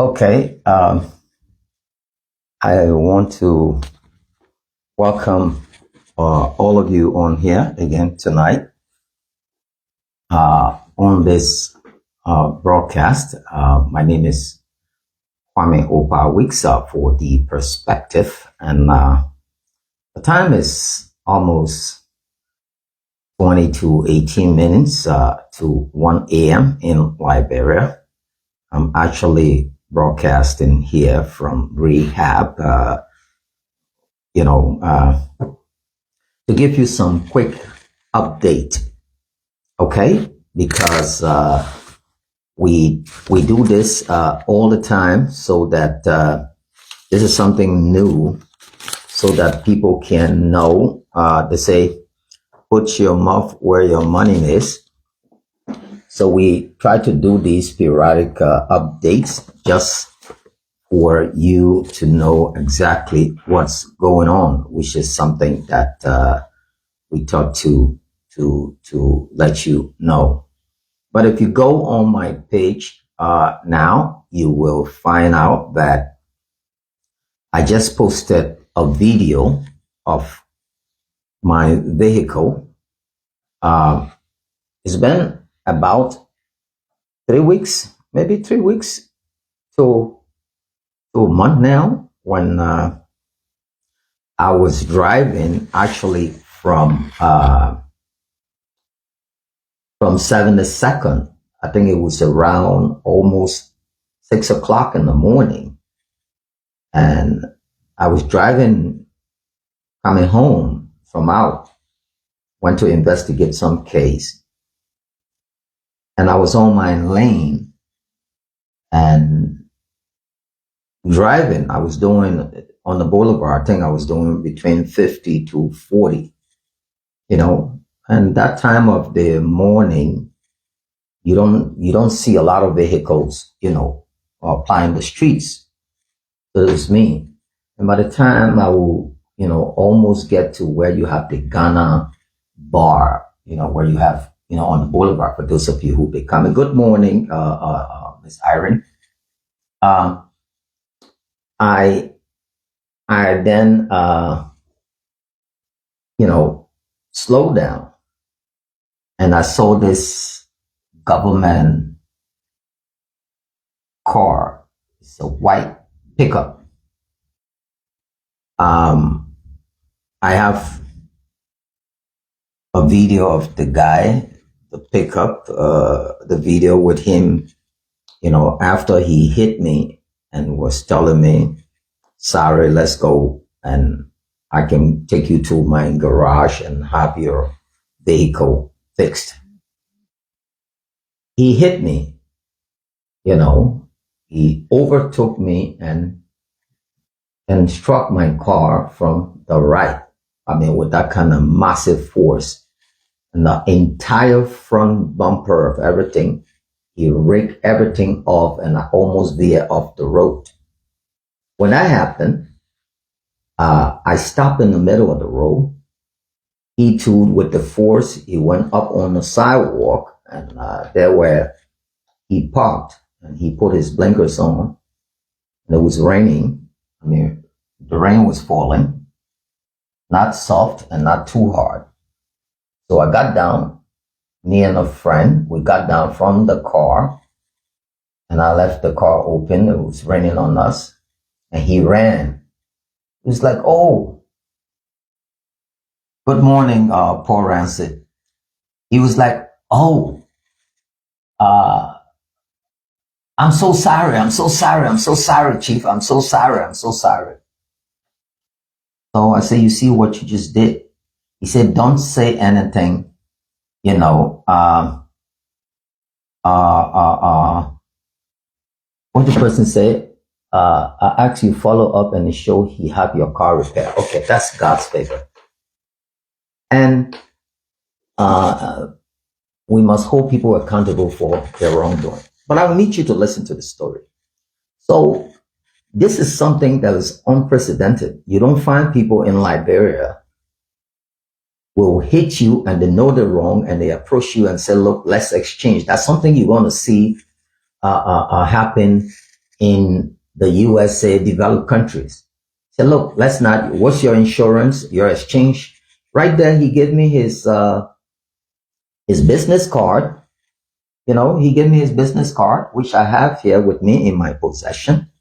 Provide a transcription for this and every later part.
Okay, I want to welcome all of you on here again tonight on this broadcast. My name is KWAME OPA, Weeks Up for the Perspective, and the time is almost 20 to 18 minutes to 1 a.m. in Liberia. I'm actually broadcasting here from rehab, to give you some quick update, okay? Because we do this all the time, so that this is something new, so that people can know. They say, put your mouth where your money is. So we try to do these periodic updates just for you to know exactly what's going on, which is something that we thought to let you know. But if you go on my page now, you will find out that I just posted a video of my vehicle. It's been about 3 weeks, maybe 3 weeks to a month now, when I was driving actually from 72nd. I think it was around almost 6 o'clock in the morning, and I was driving, coming home from out, went to investigate some case. And I was on my lane and driving. I was doing on the boulevard, I think I was doing between 50 to 40, and that time of the morning, you don't see a lot of vehicles, applying the streets. So it's me. And by the time I will, almost get to where you have the Ghana bar, where you have, on the boulevard, for those of you who be coming. Good morning, Miss Irene. I then, slowed down, and I saw this government car. It's a white pickup. I have a video of the guy, the pickup, the video with him, after he hit me and was telling me, sorry, let's go, and I can take you to my garage and have your vehicle fixed. He hit me, he overtook me and struck my car from the right. I mean, with that kind of massive force. And the entire front bumper of everything, he ripped everything off, and I almost veered off the road. When that happened, I stopped in the middle of the road. He too, with the force, he went up on the sidewalk, and there where he parked, and he put his blinkers on. And it was raining. I mean, the rain was falling, not soft and not too hard. So I got down, me and a friend, we got down from the car, and I left the car open. It was raining on us, and he ran. He was like, oh, good morning, Paul Rancid. He was like, oh, I'm so sorry, Chief, I'm so sorry. So I said, you see what you just did? He said, don't say anything, what the person said, I asked you follow up and show he have your car repaired. Okay, that's God's favor. And we must hold people accountable for their wrongdoing. But I need you to listen to the story. So this is something that is unprecedented. You don't find people in Liberia will hit you and they know they're wrong and they approach you and say, look, let's exchange. That's something you're going to see happen in the USA developed countries. He said, look, let's not, what's your insurance, your exchange? Right there, he gave me his business card. He gave me his business card, which I have here with me in my possession,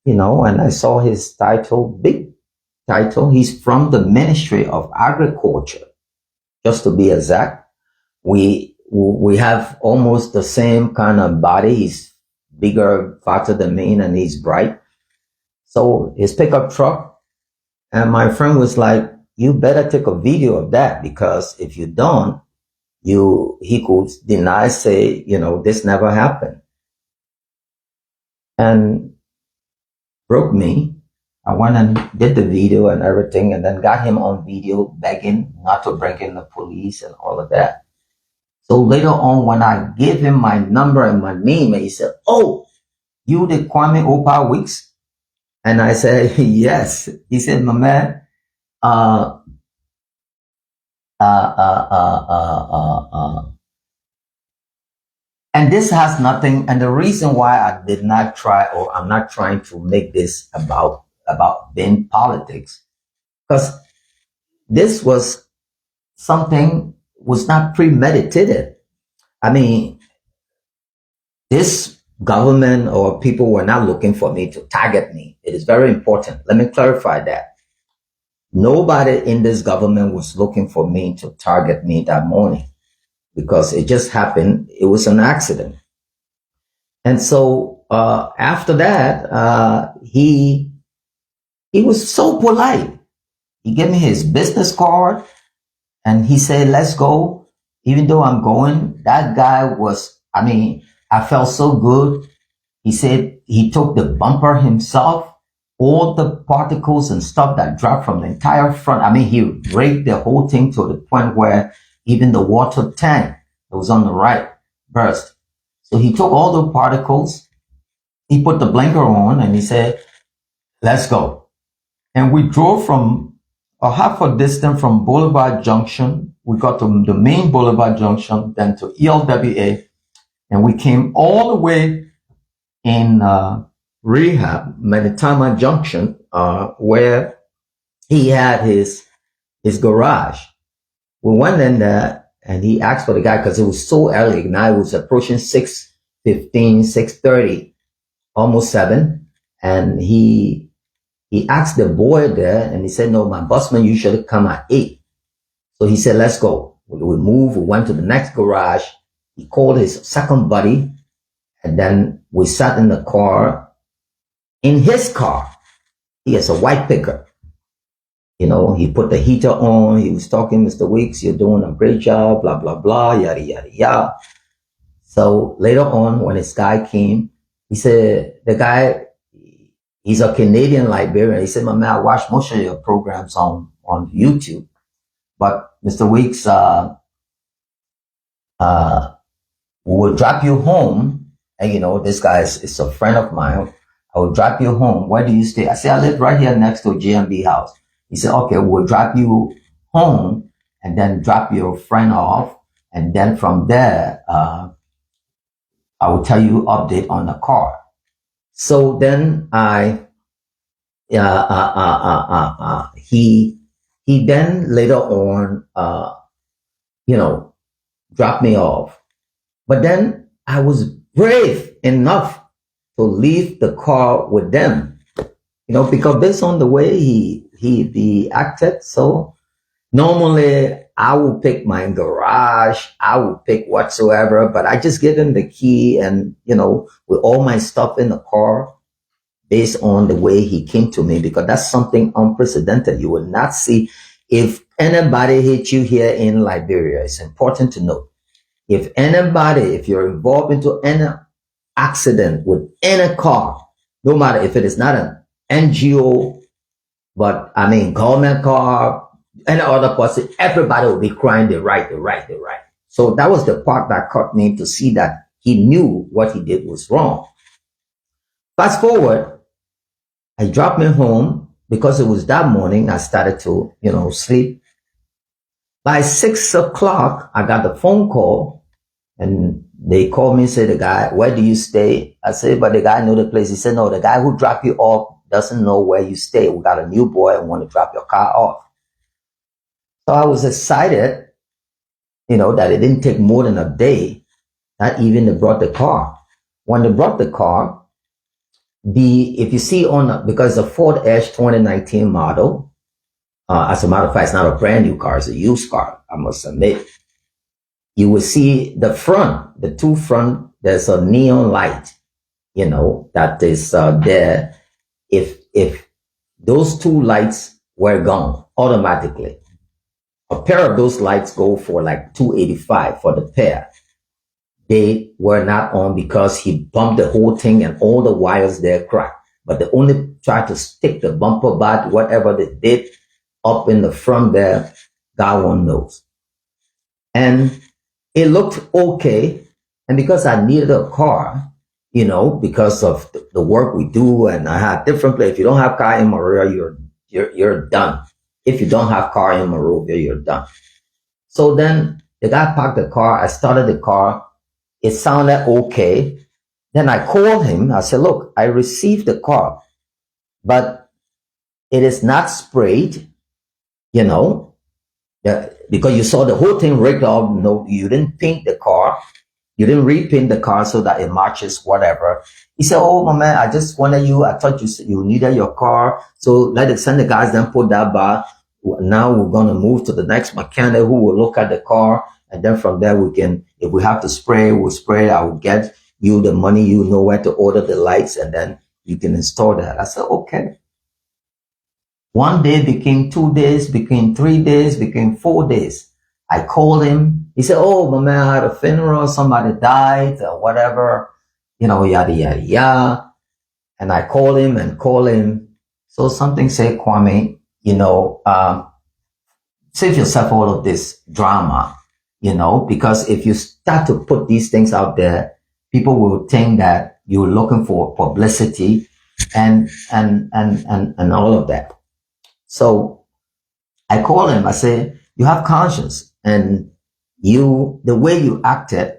and I saw his title, big title. He's from the Ministry of Agriculture, just to be exact. We have almost the same kind of body. He's bigger, fatter than me, and he's bright. So his pickup truck, and my friend was like, you better take a video of that, because if you don't, he could deny, say, this never happened. And broke me. I went and did the video and everything, and then got him on video begging not to bring in the police and all of that. So later on, when I gave him my number and my name, he said, oh, you the KWAME OPA Weeks? And I said, yes. He said, my man, and this has nothing, and the reason why I did not try, or I'm not trying to make this about being politics, because this was something was not premeditated. I mean, this government or people were not looking for me to target me. It is very important. Let me clarify that. Nobody in this government was looking for me to target me that morning, because it just happened. It was an accident. And so after that, he was so polite. He gave me his business card and he said, let's go. Even though I'm going, that guy was, I felt so good. He said he took the bumper himself, all the particles and stuff that dropped from the entire front. He raked the whole thing to the point where even the water tank that was on the right burst. So he took all the particles, he put the blinker on, and he said, let's go. And we drove from a half a distance from Boulevard Junction. We got to the main Boulevard Junction, then to ELWA, and we came all the way in Rehab, Manitama Junction, where he had his garage. We went in there and he asked for the guy, because it was so early. Now it was approaching 6:15, 6:30, almost 7. And he asked the boy there, and he said, no, my busman usually come at 8. So he said, let's go. We moved. We went to the next garage. He called his second buddy, and then we sat in the car. In his car, he has a white pickup. He put the heater on. He was talking, Mr. Weeks, you're doing a great job, blah, blah, blah, yada, yada, yada. So later on, when this guy came, he said, the guy, he's a Canadian Liberian. He said, my man, I watch most of your programs on YouTube. But Mr. Weeks, we will drop you home. And this guy is a friend of mine. I will drop you home. Where do you stay? I said, I live right here next to a GMB house. He said, okay, we'll drop you home and then drop your friend off. And then from there, I will tell you update on the car. So then he then later on, dropped me off. But then I was brave enough to leave the car with them, because based on the way he acted. So normally I will pick my garage, I will pick whatsoever, but I just give him the key and, with all my stuff in the car, based on the way he came to me, because that's something unprecedented. You will not see. If anybody hit you here in Liberia, it's important to know. If you're involved into any accident with any car, no matter if it is not an NGO, but government car, any other person, everybody will be crying the right. So that was the part that caught me, to see that he knew what he did was wrong. Fast forward, I dropped me home, because it was that morning I started to, sleep. By 6 o'clock, I got the phone call And they called me and said, the guy, where do you stay? I said, but the guy know the place. He said, no, the guy who dropped you off doesn't know where you stay. We got a new boy and want to drop your car off. So I was excited, that it didn't take more than a day. Not even they brought the car. When they brought the car, if you see because the Ford Edge 2019 model, as a matter of fact, it's not a brand new car, it's a used car, I must admit. You will see the two front, there's a neon light, that is there. If those two lights were gone automatically, a pair of those lights go for like $285 for the pair. They were not on because he bumped the whole thing and all the wires there cracked. But they only tried to stick the bumper bar, whatever they did up in the front there, God one knows. And it looked okay. And because I needed a car, because of the work we do, and I had different places. If you don't have car in Monrovia, you're done. If you don't have car in Monrovia, you're done. So then the guy parked the car. I started the car. It sounded okay. Then I called him. I said, look, I received the car, but it is not sprayed, because you saw the whole thing rigged off. No, you didn't paint the car. You didn't repaint the car so that it matches whatever. He said, oh, my man, I just wanted I thought you needed your car. So let it send the guys, then put that bar. Now we're going to move to the next mechanic who will look at the car. And then from there, if we have to spray, we'll spray. I will get you the money. You know where to order the lights, and then you can install that. I said, okay. 1 day became 2 days, became 3 days, became 4 days. I called him. He said, oh, my man, I had a funeral. Somebody died or whatever, yada, yada, yada. And I called him. So something said, Kwame, save yourself all of this drama. Because if you start to put these things out there, people will think that you're looking for publicity and all of that. So I called him. I said, you have conscience, and the way you acted,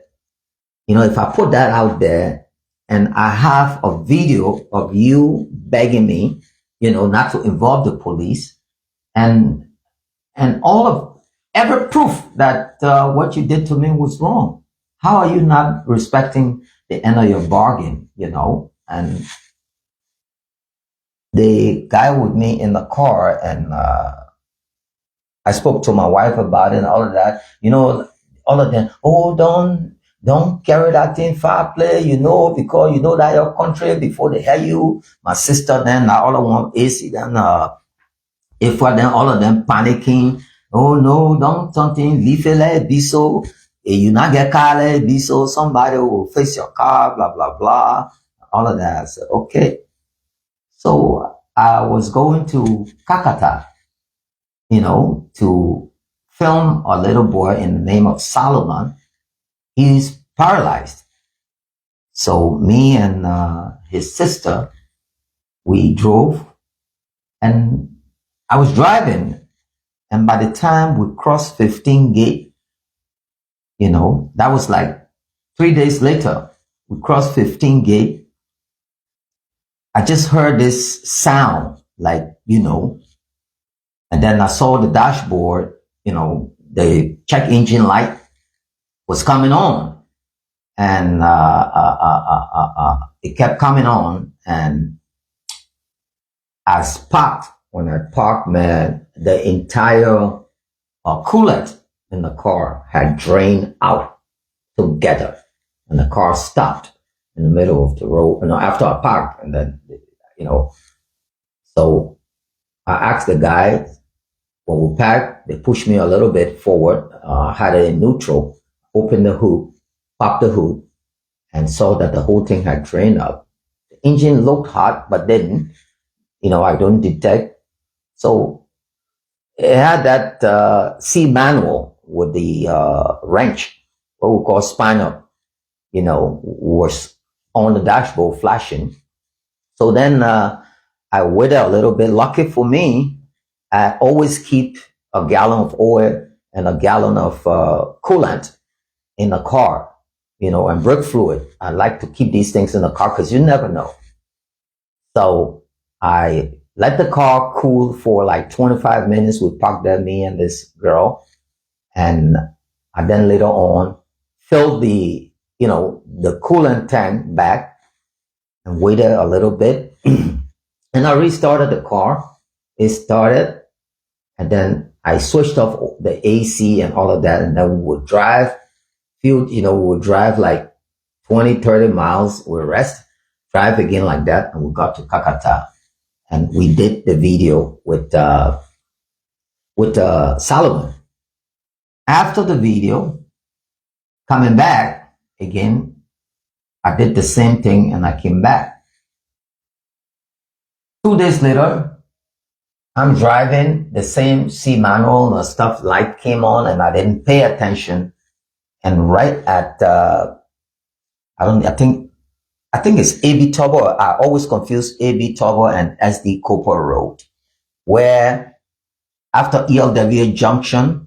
if I put that out there and I have a video of you begging me, not to involve the police and all of every proof that what you did to me was wrong. How are you not respecting the end of your bargain, And the guy with me in the car, and I spoke to my wife about it and all of that, all of them, oh, don't carry that thing far play, because that your country before they hear you. My sister then, all I want is then, if then all of them panicking. Oh no, don't something, leave it, be so. You not get car, be so. Somebody will fix your car, blah, blah, blah. All of that. I said, okay. So I was going to Kakata, to film a little boy in the name of Solomon. He's paralyzed. So me and his sister, we drove, and I was driving. And by the time we crossed 15 gate, that was like 3 days later, we crossed 15 gate. I just heard this sound, like, and then I saw the dashboard, the check engine light was coming on, and it kept coming on, and I parked. When I parked, man, the entire coolant in the car had drained out together, and the car stopped in the middle of the road. After I parked, and then, so I asked the guy, when we parked, they pushed me a little bit forward, had it in neutral, opened the hood, popped the hood, and saw that the whole thing had drained up. The engine looked hot, but didn't. I don't detect. So it had that C manual with the wrench, what we call spinner, was on the dashboard flashing. So then I waited a little bit. Lucky for me, I always keep a gallon of oil and a gallon of coolant in the car. and brake fluid. I like to keep these things in the car because you never know. So I let the car cool for like 25 minutes. We parked there, me and this girl. And I then later on filled the coolant tank back and waited a little bit. And I restarted the car. It started. And then I switched off the AC and all of that. And then we would drive, we would drive like 20, 30 miles. We rest, drive again like that. And we got to Kakata. And we did the video with Solomon. After the video, coming back again, I did the same thing and I came back. 2 days later, I'm driving the same C manual and the stuff, light came on and I didn't pay attention. And right at, I think it's AB Turbo. I always confuse AB Turbo and SD Cooper Road, where after ELW Junction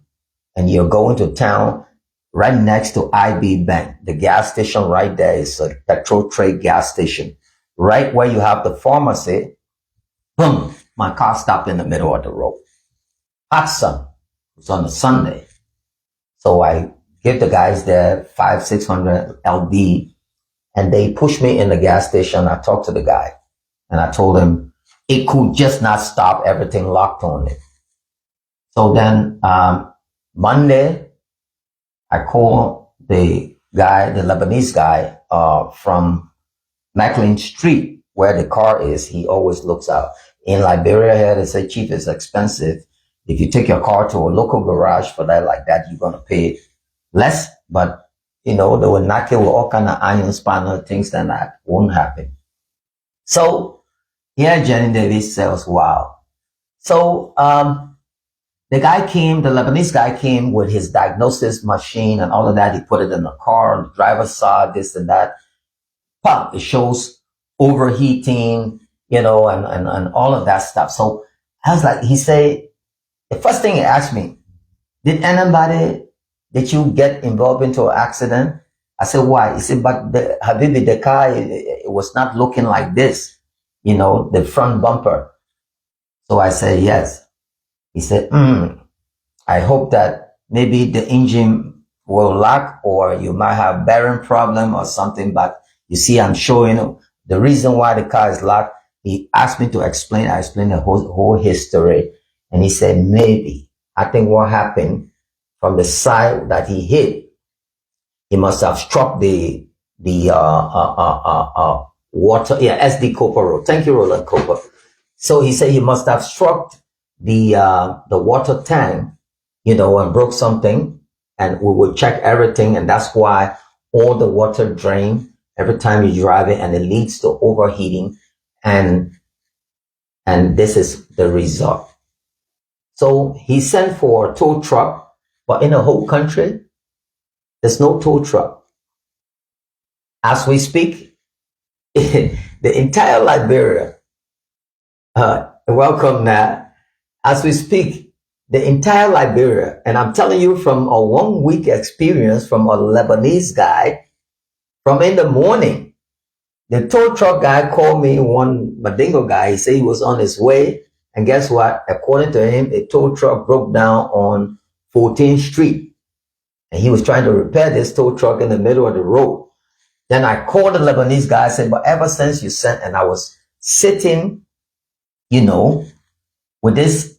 and you're going to town, right next to IB Bank, the gas station right there is a petrol trade gas station. Right where you have the pharmacy, boom, my car stopped in the middle of the road. Hot sun. It was on a Sunday. So I give the guys there 500-600 LB and they pushed me in the gas station. I talked to the guy and I told him it could just not stop, everything locked on it. So then Monday, I called the guy, the Lebanese guy from McLean Street, where the car is. He always looks out. In Liberia here, they say, Chief, it's expensive. If you take your car to a local garage for that like that, you're going to pay less. But, they will knock it with all kind of iron spanner things, then that won't happen. So, yeah, Jenny Davis says, wow. So, the Lebanese guy came with his diagnosis machine and all of that. He put it in the car. The driver saw this and that. Pop, it shows overheating, and all of that stuff. So I was like, the first thing he asked me, did you get involved into an accident? I said, why? He said, but Habibi, the car, it was not looking like this, the front bumper. So I said, yes. He said, I hope that maybe the engine will lock or you might have bearing problem or something. But you see, I'm showing the reason why the car is locked. He asked me to explain. I explained the whole history. And he said, maybe. I think what happened from the side that he hit, he must have struck the water. Yeah, SD Cooper Road. Thank you, Roland Cooper. So he said he must have struck the water tank, and broke something, and we would check everything. And that's why all the water drain every time you drive it, and it leads to overheating. And this is the result. So he sent for a tow truck, but in the whole country, there's no tow truck. As we speak, the entire Liberia, welcome now. As we speak, the entire Liberia, and I'm telling you from a 1 week experience from a Lebanese guy, from in the morning, the tow truck guy called me, one Madingo guy. He said he was on his way. And guess what? According to him, a tow truck broke down on 14th Street. And he was trying to repair this tow truck in the middle of the road. Then I called the Lebanese guy. I said, but ever since you sent, and I was sitting, with this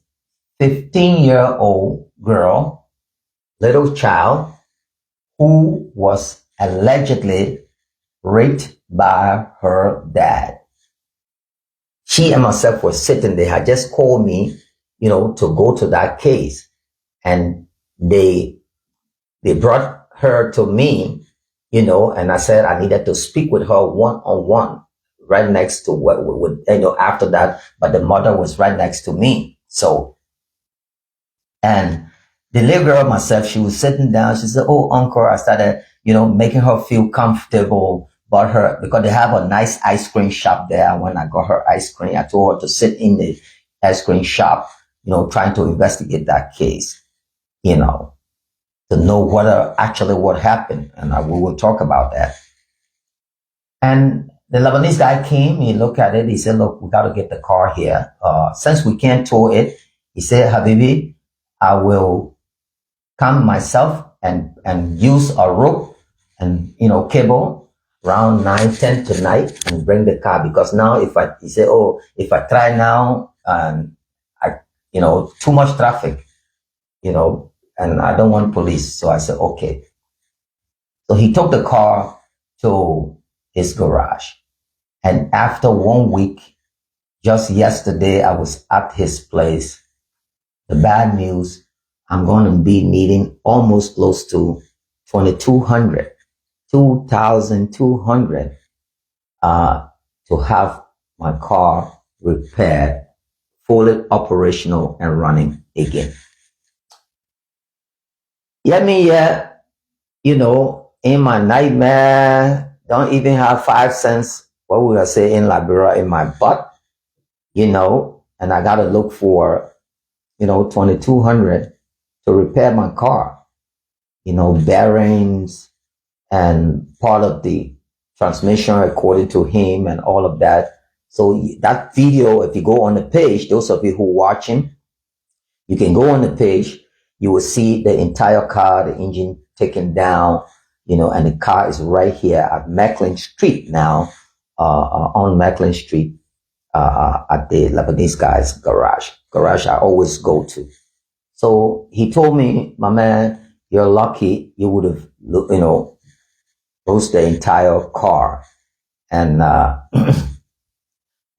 15-year-old girl, little child, who was allegedly raped by her dad. She and myself were sitting. They had just called me, to go to that case. And they brought her to me, and I said I needed to speak with her one-on-one right next to after that, but the mother was right next to me. So, and the little girl myself, she was sitting down. She said, oh, uncle, I started, making her feel comfortable. Because they have a nice ice cream shop there. And when I got her ice cream, I told her to sit in the ice cream shop, trying to investigate that case, So to know what happened, and we will talk about that. And the Lebanese guy came, he looked at it, he said, look, we got to get the car here. Since we can't tow it, he said, Habibi, I will come myself and use a rope and, cable around 9, 10 tonight and bring the car. Because now if I try now, too much traffic, and I don't want police. So I said, okay. So he took the car to his garage. And after 1 week, just yesterday, I was at his place. The bad news, I'm going to be needing almost close to 2,200 to have my car repaired, fully operational and running again. Let me, in my nightmare, don't even have 5 cents, what would I say, in Liberia in my butt, and I got to look for, 2,200 to repair my car, bearings and part of the transmission according to him and all of that. So that video, if you go on the page, those of you who are watching, you can go on the page, you will see the entire car, the engine taken down, and the car is right here at Macklin Street now, on Macklin Street, at the Lebanese guy's garage I always go to. So he told me, my man, you're lucky you would have, lost the entire car. And,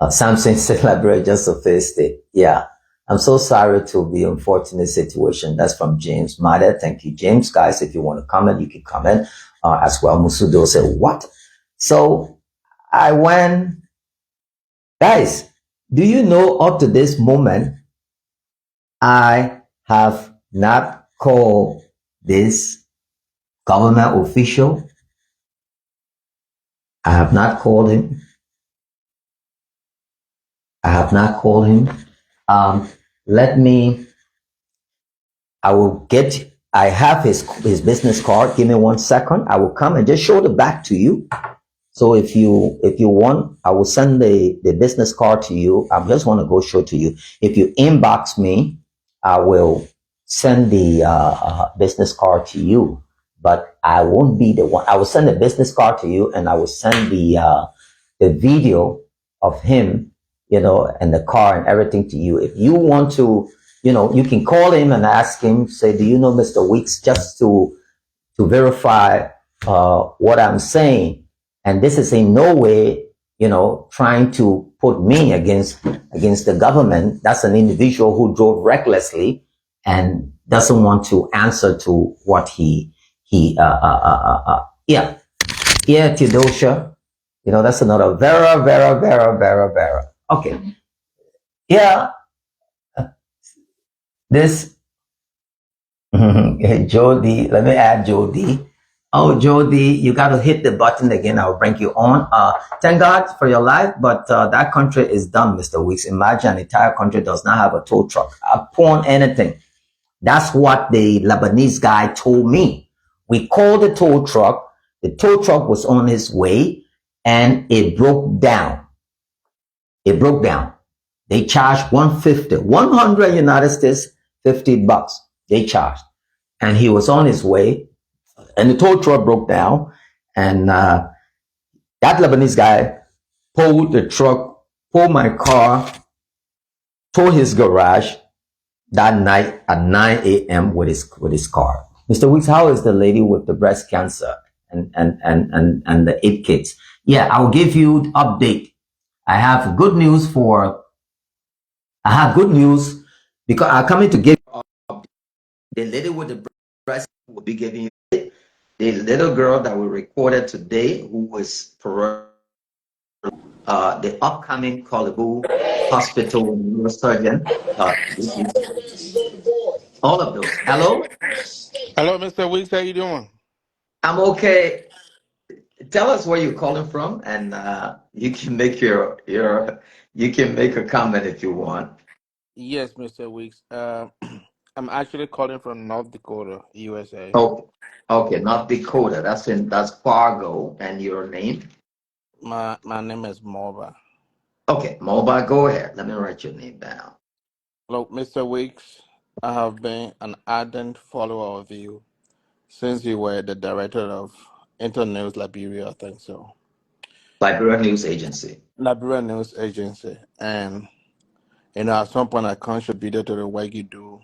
Samson celebrate just a first day. Yeah. I'm so sorry to be unfortunate situation. That's from James Mada. Thank you, James. Guys, if you want to comment, you can comment as well. Musudo said, what? So I went, guys, do you know up to this moment, I have not called this government official. I have not called him. I have his business card. Give me 1 second. I will come and just show the back to you. So if you want, I will send the business card to you. I just want to go show to you. If you inbox me, I will send the business card to you. But I won't be the one. I will send the business card to you, and I will send the video of him, and the car and everything to you. If you want to, you can call him and ask him, say, do you know Mr. Weeks, just to verify what I'm saying. And this is in no way, trying to put me against the government. That's an individual who drove recklessly and doesn't want to answer to what Theodosia. That's another Vera. Okay. Yeah. This, Jody, let me add Jody. Oh, Jody, you got to hit the button again. I'll bring you on. Thank God for your life, but that country is done, Mr. Weeks. Imagine an entire country does not have a tow truck upon anything. That's what the Lebanese guy told me. We called the tow truck. The tow truck was on its way, and it broke down. They charged $100 United States, $50. They charged. And he was on his way, and the tow truck broke down, and that Lebanese guy pulled my car, towed his garage that night at 9 a.m. with his car. Mr. Weeks, how is the lady with the breast cancer and the 8 kids? Yeah, I'll give you update. I have good news because I'm coming to give you update. The lady with the breast will be giving you the little girl that we recorded today, who was the upcoming Kolibu Hospital neurosurgeon. All of those. Hello? Hello, Mr. Weeks. How you doing? I'm okay. Tell us where you're calling from, and you can make you can make a comment if you want. Yes, Mr. Weeks. I'm actually calling from North Dakota, USA. Oh, okay, North Dakota. That's Fargo. And your name? My name is Morba. Okay, mobile. Go ahead. Let me write your name down. Look, Mr. Weeks, I have been an ardent follower of you since you were the director of Internews Liberia, I think so. Liberian News Agency. Liberia News Agency. And, at some point I contributed to the work you do.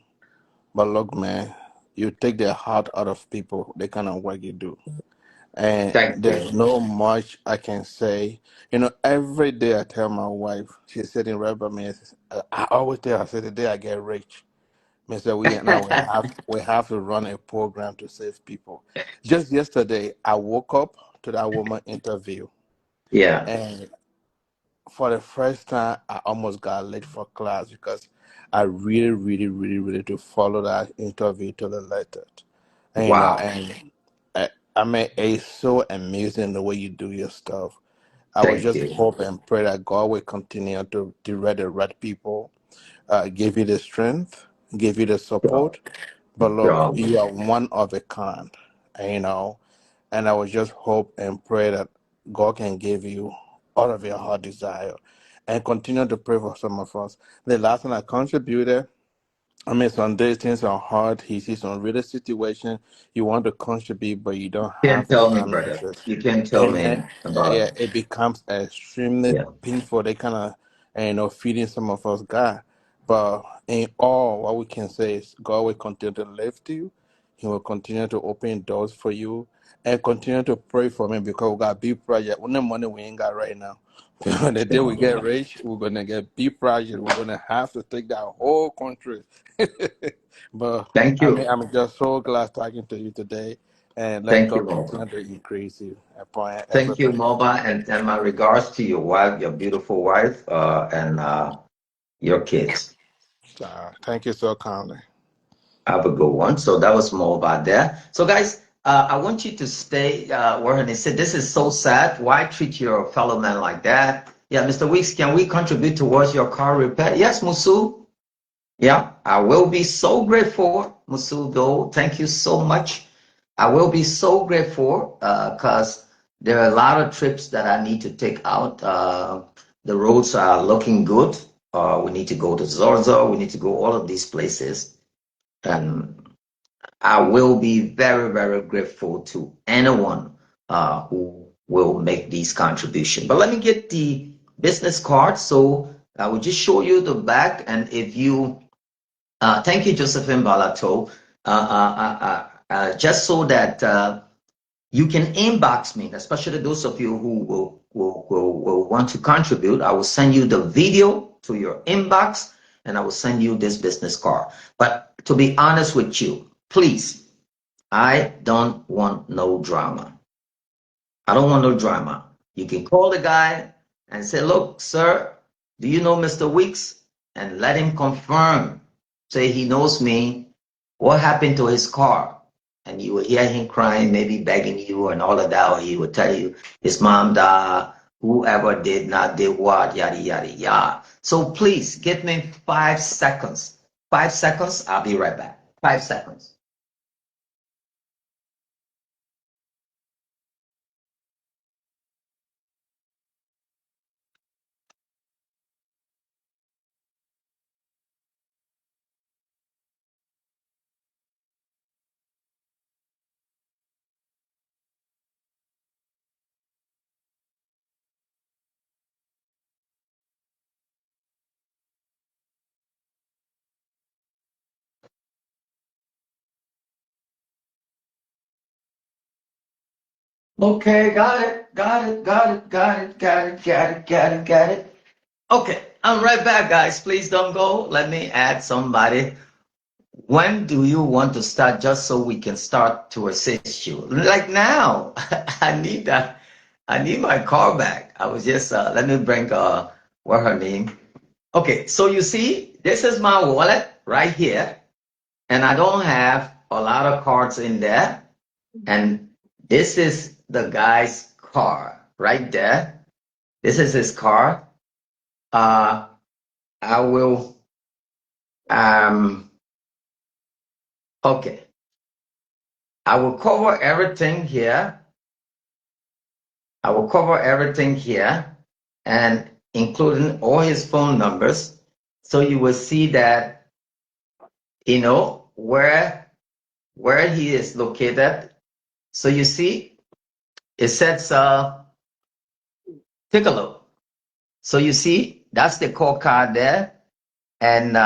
But look, man, you take the heart out of people, the kind of work you do. And Thank there's you. no much I can say. Every day I tell my wife, she's sitting right by me. I always tell her, I say, the day I get rich, Mr. We now we have to run a program to save people. Just yesterday, I woke up to that woman interview, Yeah. and for the first time, I almost got late for class because I really, really, really, really to follow that interview to the letter. And Wow. and I mean, it's so amazing the way you do your stuff. I would Thank just you. hope and pray that God will continue to direct the right people, give you the strength, give you the Sure. support. But look, Sure. you are one of a kind, and, and I would just hope and pray that God can give you all of your heart desire and continue to pray for some of us. The last time I contributed, I mean, some days things are hard. He sees some real situation you want to contribute, but you don't You have can the tell me, brother. finances. You can tell And then, me about yeah, it becomes extremely yeah. painful. They kind of, feeding some of us God. But in all, what we can say is God will continue to lift you. He will continue to open doors for you and continue to pray for me because we got big project. When the money we ain't got right now. When the day we get rich, we're gonna get big project. We're gonna have to take that whole country. But Thank I mean, you. I'm just so glad talking to you today, and let Thank you, God Moba. continue to increase you upon Thank you, everything. Moba, and my regards to your wife, your beautiful wife, and your kids. Thank you so kindly. Have a good one. So that was Moba there. So guys, I want you to stay where they said this is so sad. Why treat your fellow man like that? Yeah, Mr. Weeks, can we contribute towards your car repair? Yes, Musu. Yeah, I will be so grateful, Musudo. Thank you so much. I will be so grateful because there are a lot of trips that I need to take out. The roads are looking good. We need to go to Zorzo. We need to go all of these places. And I will be very, very grateful to anyone who will make these contributions. But let me get the business card. So I will just show you the back. And if you thank you, Josephine Balato. Just so that you can inbox me, especially those of you who will want to contribute. I will send you the video to your inbox and I will send you this business card. But to be honest with you, please, I don't want no drama. I don't want no drama. You can call the guy and say, look, sir, do you know Mr. Weeks? And let him confirm. Say he knows me. What happened to his car? And you will hear him crying, maybe begging you and all of that. Or he will tell you his mom died, whoever did not did what, yada, yada, yada. So please give me 5 seconds. 5 seconds, I'll be right back. 5 seconds. Okay, got it, got it, got it, got it, got it, got it, got it, got it. Okay, I'm right back, guys. Please don't go. Let me add somebody. When do you want to start just so we can start to assist you? Like now. I need that. I need my car back. I was just let me bring what her name. Okay, so you see, this is my wallet right here, and I don't have a lot of cards in there. And this is the guy's car right there. This is his car. I will um Okay. I will cover everything here. I will cover everything here and including all his phone numbers. So you will see that, you know, where he is located. So you see, it says, take a look. So you see, that's the call card there. And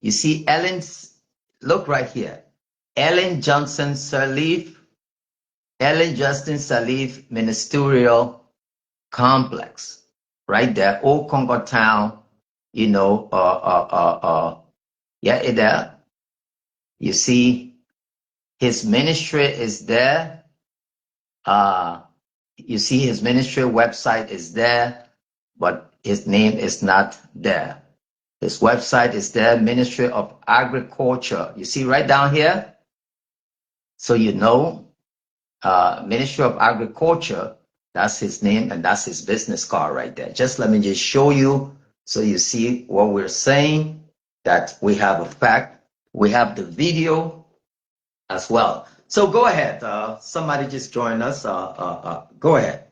you see Ellen's, look right here. Ellen Johnson Sirleaf, Ellen Justin Sirleaf Ministerial Complex. Right there, Old Congo Town, you know, yeah, there. You see his ministry is there. You see his ministry website is there, but his name is not there. His website is there, Ministry of Agriculture. You see right down here? So you know, Ministry of Agriculture, that's his name and that's his business card right there. Just let me just show you so you see what we're saying, that we have a fact. We have the video as well. So go ahead. Somebody just joined us. Go ahead.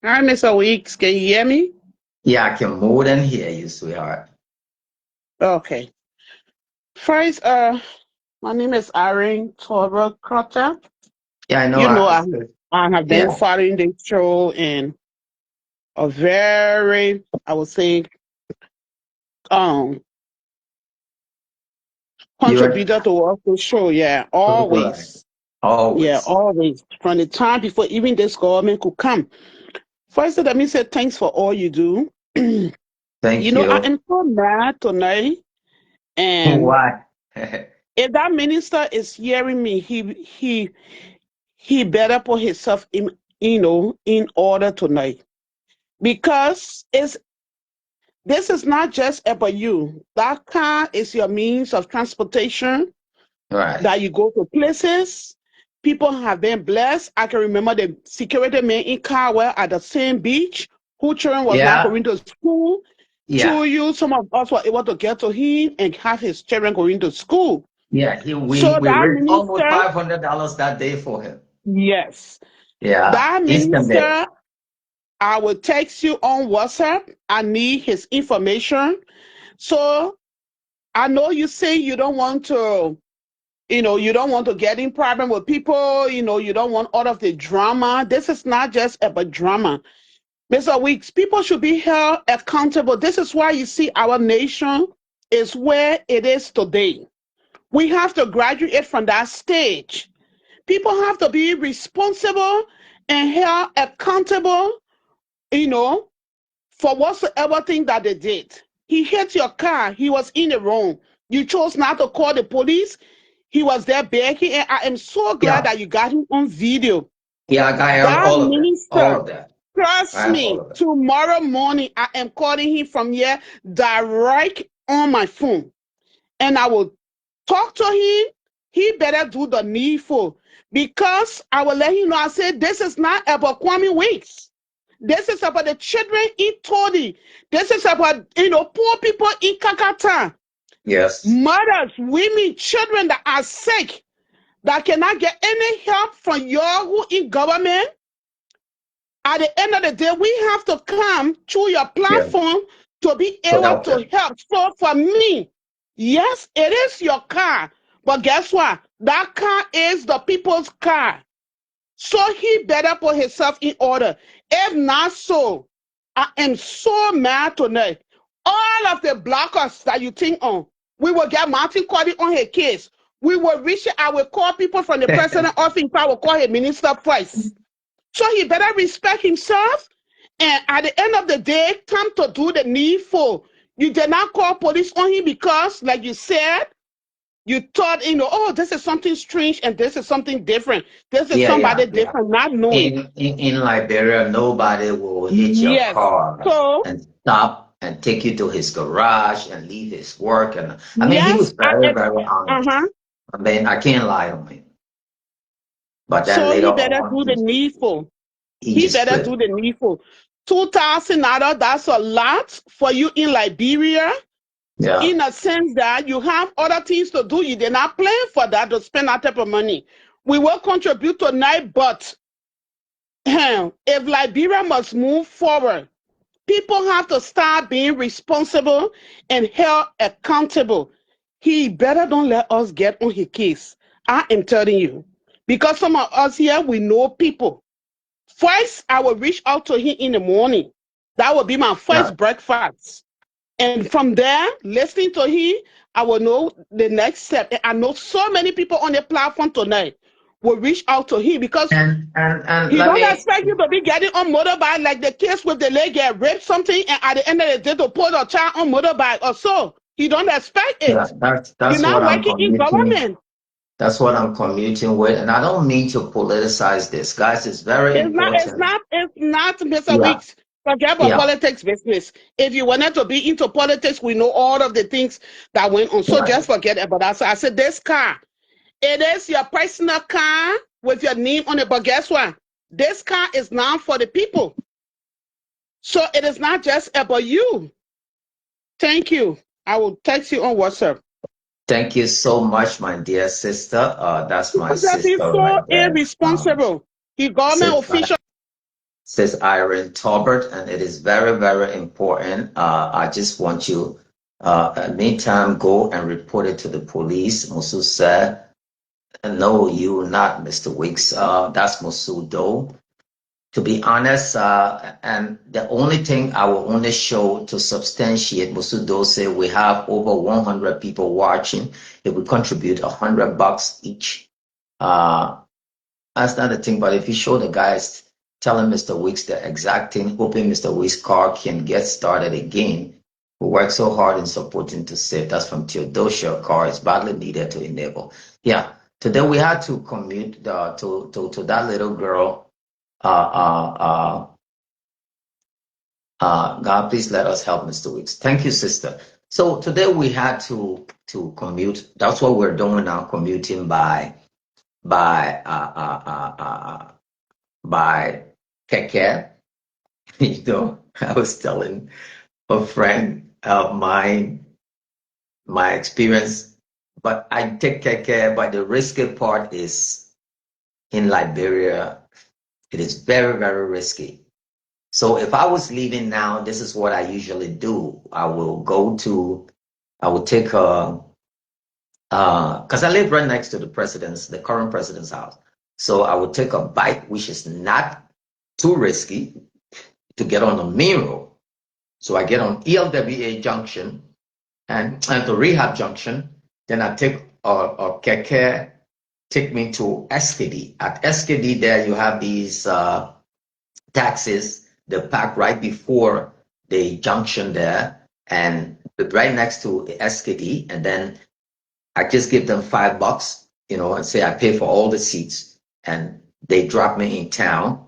Hi, Mr. Weeks. Can you hear me? Yeah, I can more than hear you, sweetheart. Okay. First, my name is Irene Torber Crotter. Yeah, I know. You know, I have been Yeah. following the show and a very, I would say, contributor towards the show. Yeah, always. Always. Yeah, always. From the time before even this government could come. First, let me say thanks for all you do. Thank You know, I you. am so mad tonight. And Why? if that minister is hearing me, he better put himself in, in order tonight, because this is not just about you. That car is your means of transportation. Right. That you go to places. People have been blessed. I can remember the security man in Carwell at the same beach whose children was not going to school. Yeah. To you, some of us were able to get to him and have his children going to school. Yeah. We So that raised almost minister, $500 that day for him. yes, Yeah. that Instant minister, I will text you on WhatsApp. I need his information. So I know you say you don't want to, you don't want to get in problem with people, you don't want all of the drama. This is not just about drama. Mr. Weeks, people should be held accountable. This is why you see our nation is where it is today. We have to graduate from that stage. People have to be responsible and held accountable, you know, for whatsoever thing that they did. He hit your car. He was in the wrong. You chose not to call the police. He was there begging, and I am so glad that you got him on video. Yeah, I got That all of that. All minister, of that. trust me, tomorrow morning I am calling him from here direct on my phone. And I will talk to him. He better do the needful, because I will let him know. I said, this is not about KWAME Weeks. This is about the children in Todi. This is about, poor people in Kakata. Yes. Mothers, women, children that are sick, that cannot get any help from y'all who in government. At the end of the day, we have to come to your platform to be able to help. So for me, yes, it is your car. But guess what? That car is the people's car. So he better put himself in order. If not so, I am so mad tonight. All of the blockers that you think on, we will get Martin Cody on his case. We will reach it. I will call people from the president office. I will call his minister first. So he better respect himself. And at the end of the day, come to do the needful. You did not call police on him because, like you said, you thought, oh, this is something strange and this is something different. This is somebody different, not knowing. In Liberia, nobody will hit your car and stop and take you to his garage and leave his work. And I mean, he was very, very honest. I mean, I can't lie on him. But then so later he better on, do the needful. He better do the needful. $2,000, that's a lot for you in Liberia. Yeah. in a sense that you have other things to do. You did not plan for that to spend that type of money. We will contribute tonight, but if Liberia must move forward, people have to start being responsible and held accountable. He better don't let us get on his case. I am telling you. Because some of us here, we know people. First, I will reach out to him in the morning. That will be my Yeah. first breakfast. And from there, listening to him, I will know the next step. And I know so many people on the platform tonight will reach out to him because And he let don't me. expect you to be getting on motorbike like the case with the leg get raped something and at the end of the day to put a child on motorbike or so. He don't expect Yeah, it. You're that's what not I'm working in commuting. government. That's what I'm commuting with, and I don't mean to politicize this, guys. It's very important. It's not, Mr. Yeah, Weeks. Forget about yeah, politics business. If you wanted to be into politics, we know all of the things that went on. So right. just forget about that. So I said, this car, it is your personal car with your name on it. But guess what? This car is now for the people. So it is not just about you. Thank you. I will text you on WhatsApp. Thank you so much, my dear sister. That's my Joseph is sister so right there. irresponsible. The government Sis, official. says Irene Tolbert, and it is very, very important. I just want you, meantime, go and report it to the police. Musu said, no, you not, Mr. Weeks. That's Musu Doe. To be honest, and the only thing I will only show to substantiate Musu Doe say we have over 100 people watching. If we contribute $100 each, that's not the thing. But if you show the guys telling Mr. Weeks the exact thing, hoping Mr. Weeks' car can get started again, we work so hard in supporting to save. That's from Theodosia. Car is badly needed to enable. Yeah. Today we had to commute to that little girl. God, please let us help Mr. Weeks. Thank you, sister. So today we had to commute. That's what we're doing now, commuting by by Keke. You know, I was telling a friend of mine my experience, but I take Keke, but the risky part is in Liberia, it is very, very risky. So if I was leaving now, this is what I usually do. I will take because I live right next to the current president's house. So I would take a bike, which is not too risky, to get on the main road. So I get on ELWA junction and to Rehab junction. Then I take a keke, take me to SKD. At SKD, there you have these taxis. They park right before the junction there and right next to SKD. And then I just give them $5, and say I pay for all the seats, and they drop me in town.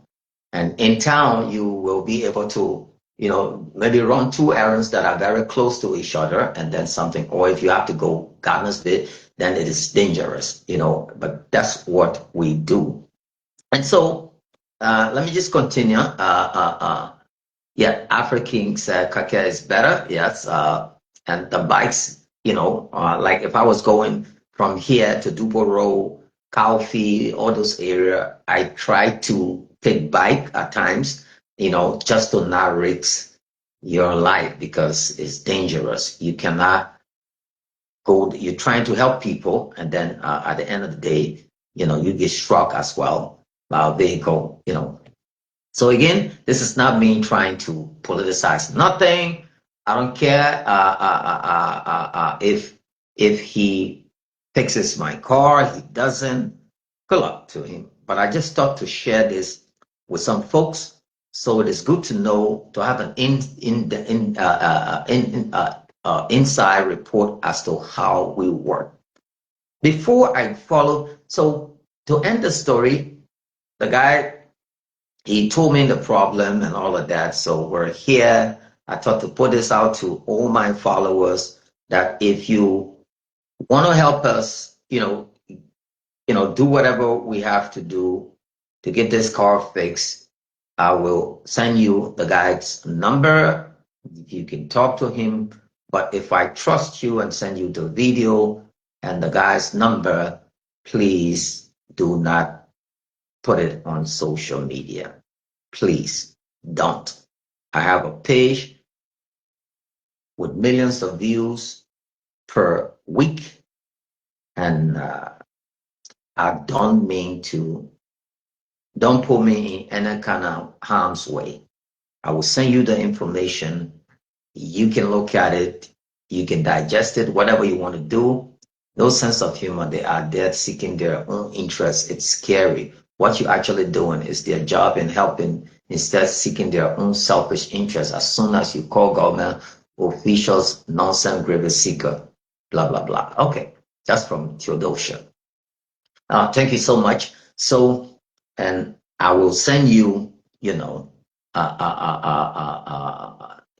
And in town, you will be able to, maybe run two errands that are very close to each other, and then something. Or if you have to go Gardnersville, then it is dangerous, But that's what we do. And so, let me just continue. Yeah, African Kaka is better. Yes, and the bikes, like if I was going from here to Dubo Road, Calfee, all those area, I try to take bike at times, just to not risk your life because it's dangerous. You cannot go. You're trying to help people, and then at the end of the day, you get struck as well by a vehicle, So again, this is not me trying to politicize nothing. I don't care if he fixes my car, he doesn't. Good luck to him. But I just thought to share this with some folks, so it is good to know to have an inside report as to how we work. Before I follow, so to end the story, the guy, he told me the problem and all of that. So we're here. I thought to put this out to all my followers that if you want to help us, do whatever we have to do to get this car fixed, I will send you the guy's number. You can talk to him But if I trust you and send you the video and the guy's number, please do not put it on social media. Please don't. I have a page with millions of views per week, and I don't mean to, don't put me in any kind of harm's way. I will send you the information. You can look at it. You can digest it, whatever you want to do. No sense of humor. They are there seeking their own interests. It's scary. What you're actually doing is their job in helping, instead seeking their own selfish interests. As soon as you call government officials nonsense grievance seeker, blah, blah, blah. Okay, that's from Theodosia. Thank you so much. So, and I will send you, you know,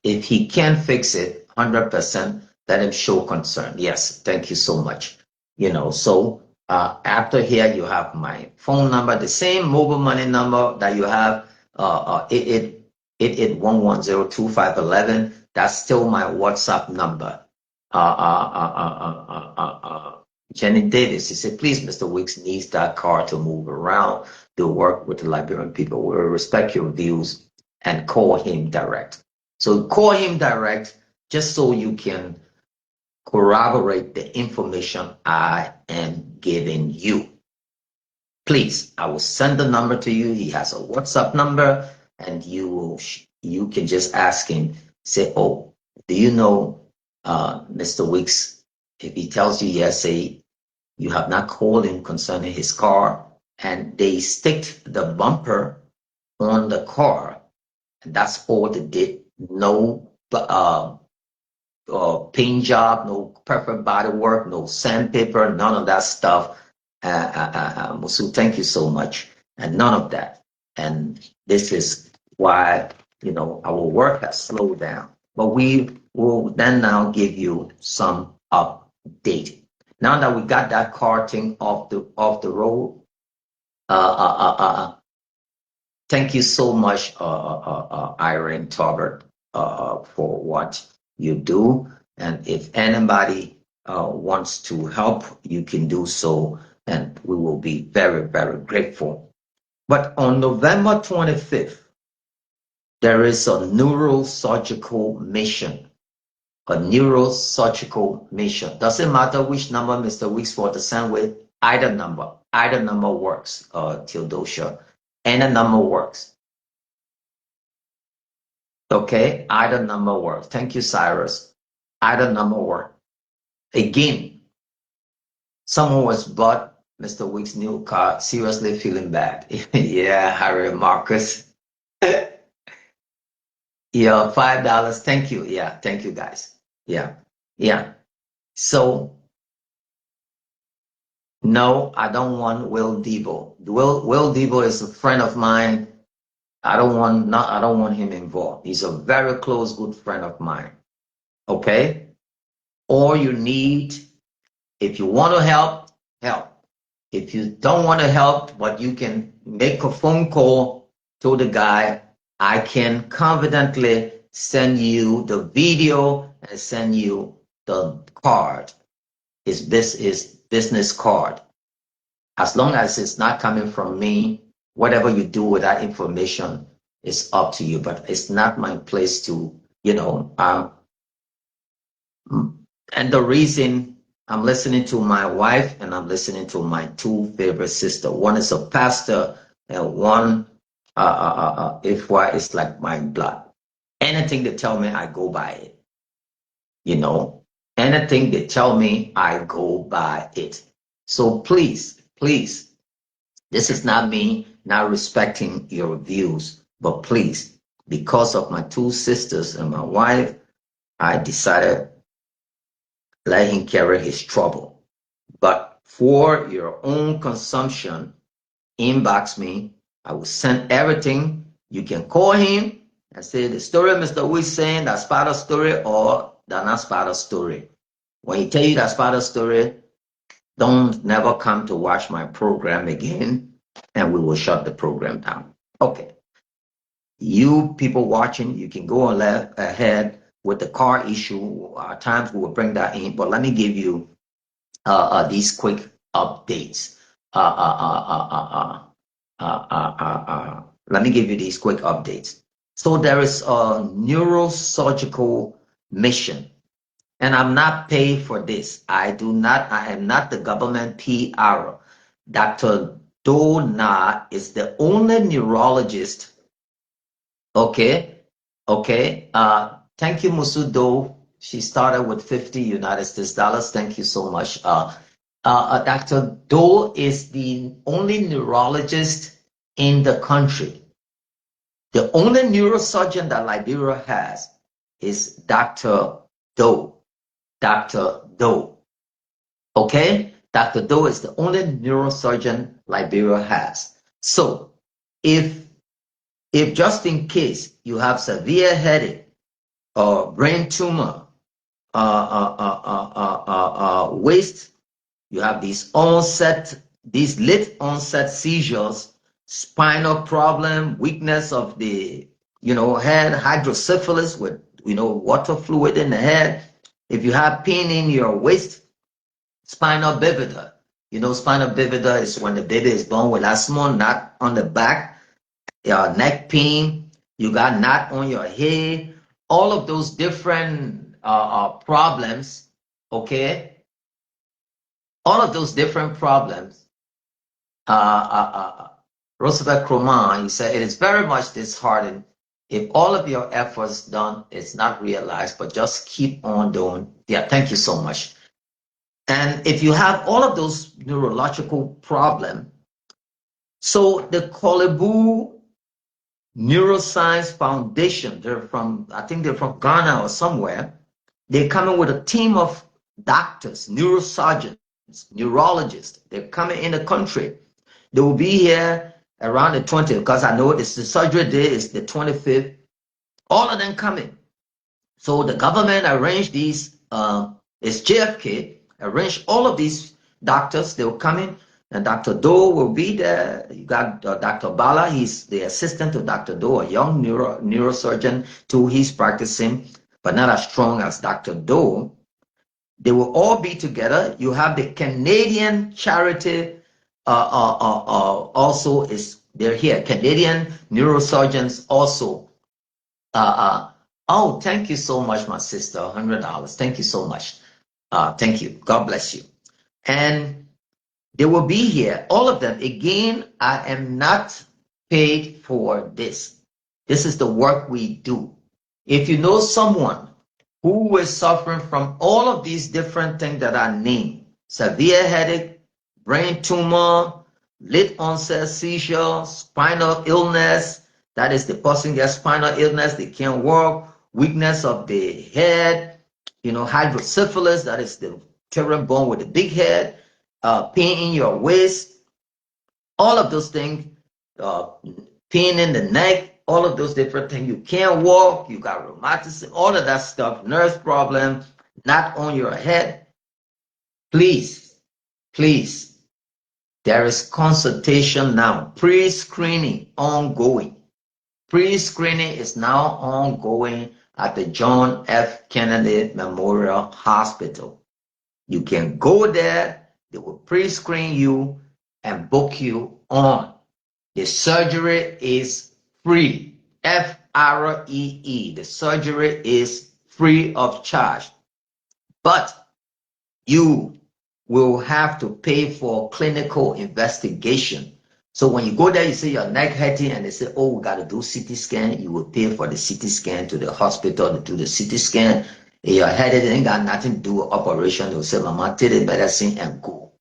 if he can fix it 100%, let him show concern. Yes, thank you so much. You know, so after here, you have my phone number, the same mobile money number that you have, 8811022511. That's still my WhatsApp number. Jenny Davis, he said, please, Mr. Weeks needs that car to move around, do work with the Liberian people. We respect your views and call him direct. So call him direct just so you can corroborate the information I am giving you. Please, I will send the number to you. He has a WhatsApp number, and you can just ask him, say, oh, do you know Mr. Weeks? If he tells you yes, say you have not called him concerning his car, and they sticked the bumper on the car, and that's all they did. No paint job, no perfect body work, no sandpaper, none of that stuff. Musu, thank you so much. And none of that. And this is why, you know, our work has slowed down. But we will then now give you some update. Now that we got that car thing off the road, thank you so much, Irene Tobert, for what you do. And if anybody wants to help, you can do so, and we will be very, very grateful. But on November 25th, there is a neurosurgical mission. A neurosurgical mission. Doesn't matter which number Mr. Weeks for the Sendwave, either number works, Theodosia. Any number works. Okay, either number works. Thank you, Cyrus. Either number works. Again, someone was bought Mr. Weeks' new car, seriously feeling bad. Yeah, Harry Marcus. Yeah, $5. Thank you. Yeah, thank you, guys. Yeah. So, no, I don't want Will Debo. Will Debo is a friend of mine. I don't want him involved. He's a very close, good friend of mine. Okay? All you need, if you want to help, help. If you don't want to help, but you can make a phone call to the guy, I can confidently send you the video and send you the card. This is business card. As long as it's not coming from me, whatever you do with that information is up to you. But it's not my place to, you know. And the reason I'm listening to my wife and I'm listening to my two favorite sisters. One is a pastor and one, if why it's like my blood. Anything they tell me, I go by it. You know, anything they tell me, I go by it. So please, this is not me not respecting your views, but please, because of my two sisters and my wife, I decided let him carry his trouble. But for your own consumption, inbox me. I will send everything. You can call him and say the story Mr. Weeks saying that's part of story or that's not part of story. When he tell you that's part of story, don't never come to watch my program again, and we will shut the program down. Okay. You people watching, you can go ahead with the car issue. At times we will bring that in, but let me give you these quick updates. Let me give you these quick updates. So there is a neurosurgical mission, and I'm not paid for this. I am not the government PR. Dr. Dona is the only neurologist. Okay. Thank you, Musudo. She started with 50 United States dollars. Thank you so much. Dr. Do is the only neurologist in the country. The only neurosurgeon that Liberia has is Dr. Do. Dr. Do. Okay? Dr. Do is the only neurosurgeon Liberia has. So, if just in case you have severe headache or brain tumor, waist, you have these late onset seizures, spinal problem, weakness of the head, hydrocephalus with water fluid in the head. If you have pain in your waist, spinal bifida. Spinal bifida is when the baby is born with a small knot on the back. Neck pain, you got knot on your head, all of those different problems, okay? All of those different problems. Roosevelt Croman, he said, it is very much disheartening if all of your efforts done is not realized, but just keep on doing. Yeah, thank you so much. And if you have all of those neurological problems, so the Kolebu Neuroscience Foundation, I think they're from Ghana or somewhere. They're coming with a team of doctors, neurosurgeons, neurologists. They're coming in the country. They will be here around the 20th, because I know the surgery day is the 25th. All of them coming. So the government arranged these, it's JFK, arranged all of these doctors. They will come in. And Dr. Doe will be there. You got Dr. Bala, he's the assistant to Dr. Doe, a young neurosurgeon too. He's practicing, but not as strong as Dr. Doe. They will all be together. You have the Canadian charity also they're here. Canadian neurosurgeons also. Oh, thank you so much, my sister. $100. Thank you so much. Thank you. God bless you. And they will be here, all of them. Again, I am not paid for this. This is the work we do. If you know someone who is suffering from all of these different things that I named, severe headache, brain tumor, late onset seizure, spinal illness, that is the person gets spinal illness, they can't walk, weakness of the head, hydrocephalus, that is the children born with a big head, pain in your waist, all of those things, pain in the neck, all of those different things. You can't walk, you got rheumatism, all of that stuff, nerve problem, not on your head. Please, there is consultation now, pre-screening ongoing. Pre-screening is now ongoing at the John F. Kennedy Memorial Hospital. You can go there. They will pre-screen you and book you on. The surgery is free. Free. The surgery is free of charge. But you will have to pay for clinical investigation. So when you go there, you say your neck hurting, and they say, oh, we got to do CT scan. You will pay for the CT scan to the hospital to do the CT scan. If your head ain't got nothing to do with operation, they'll say, Mama, take the medicine and go.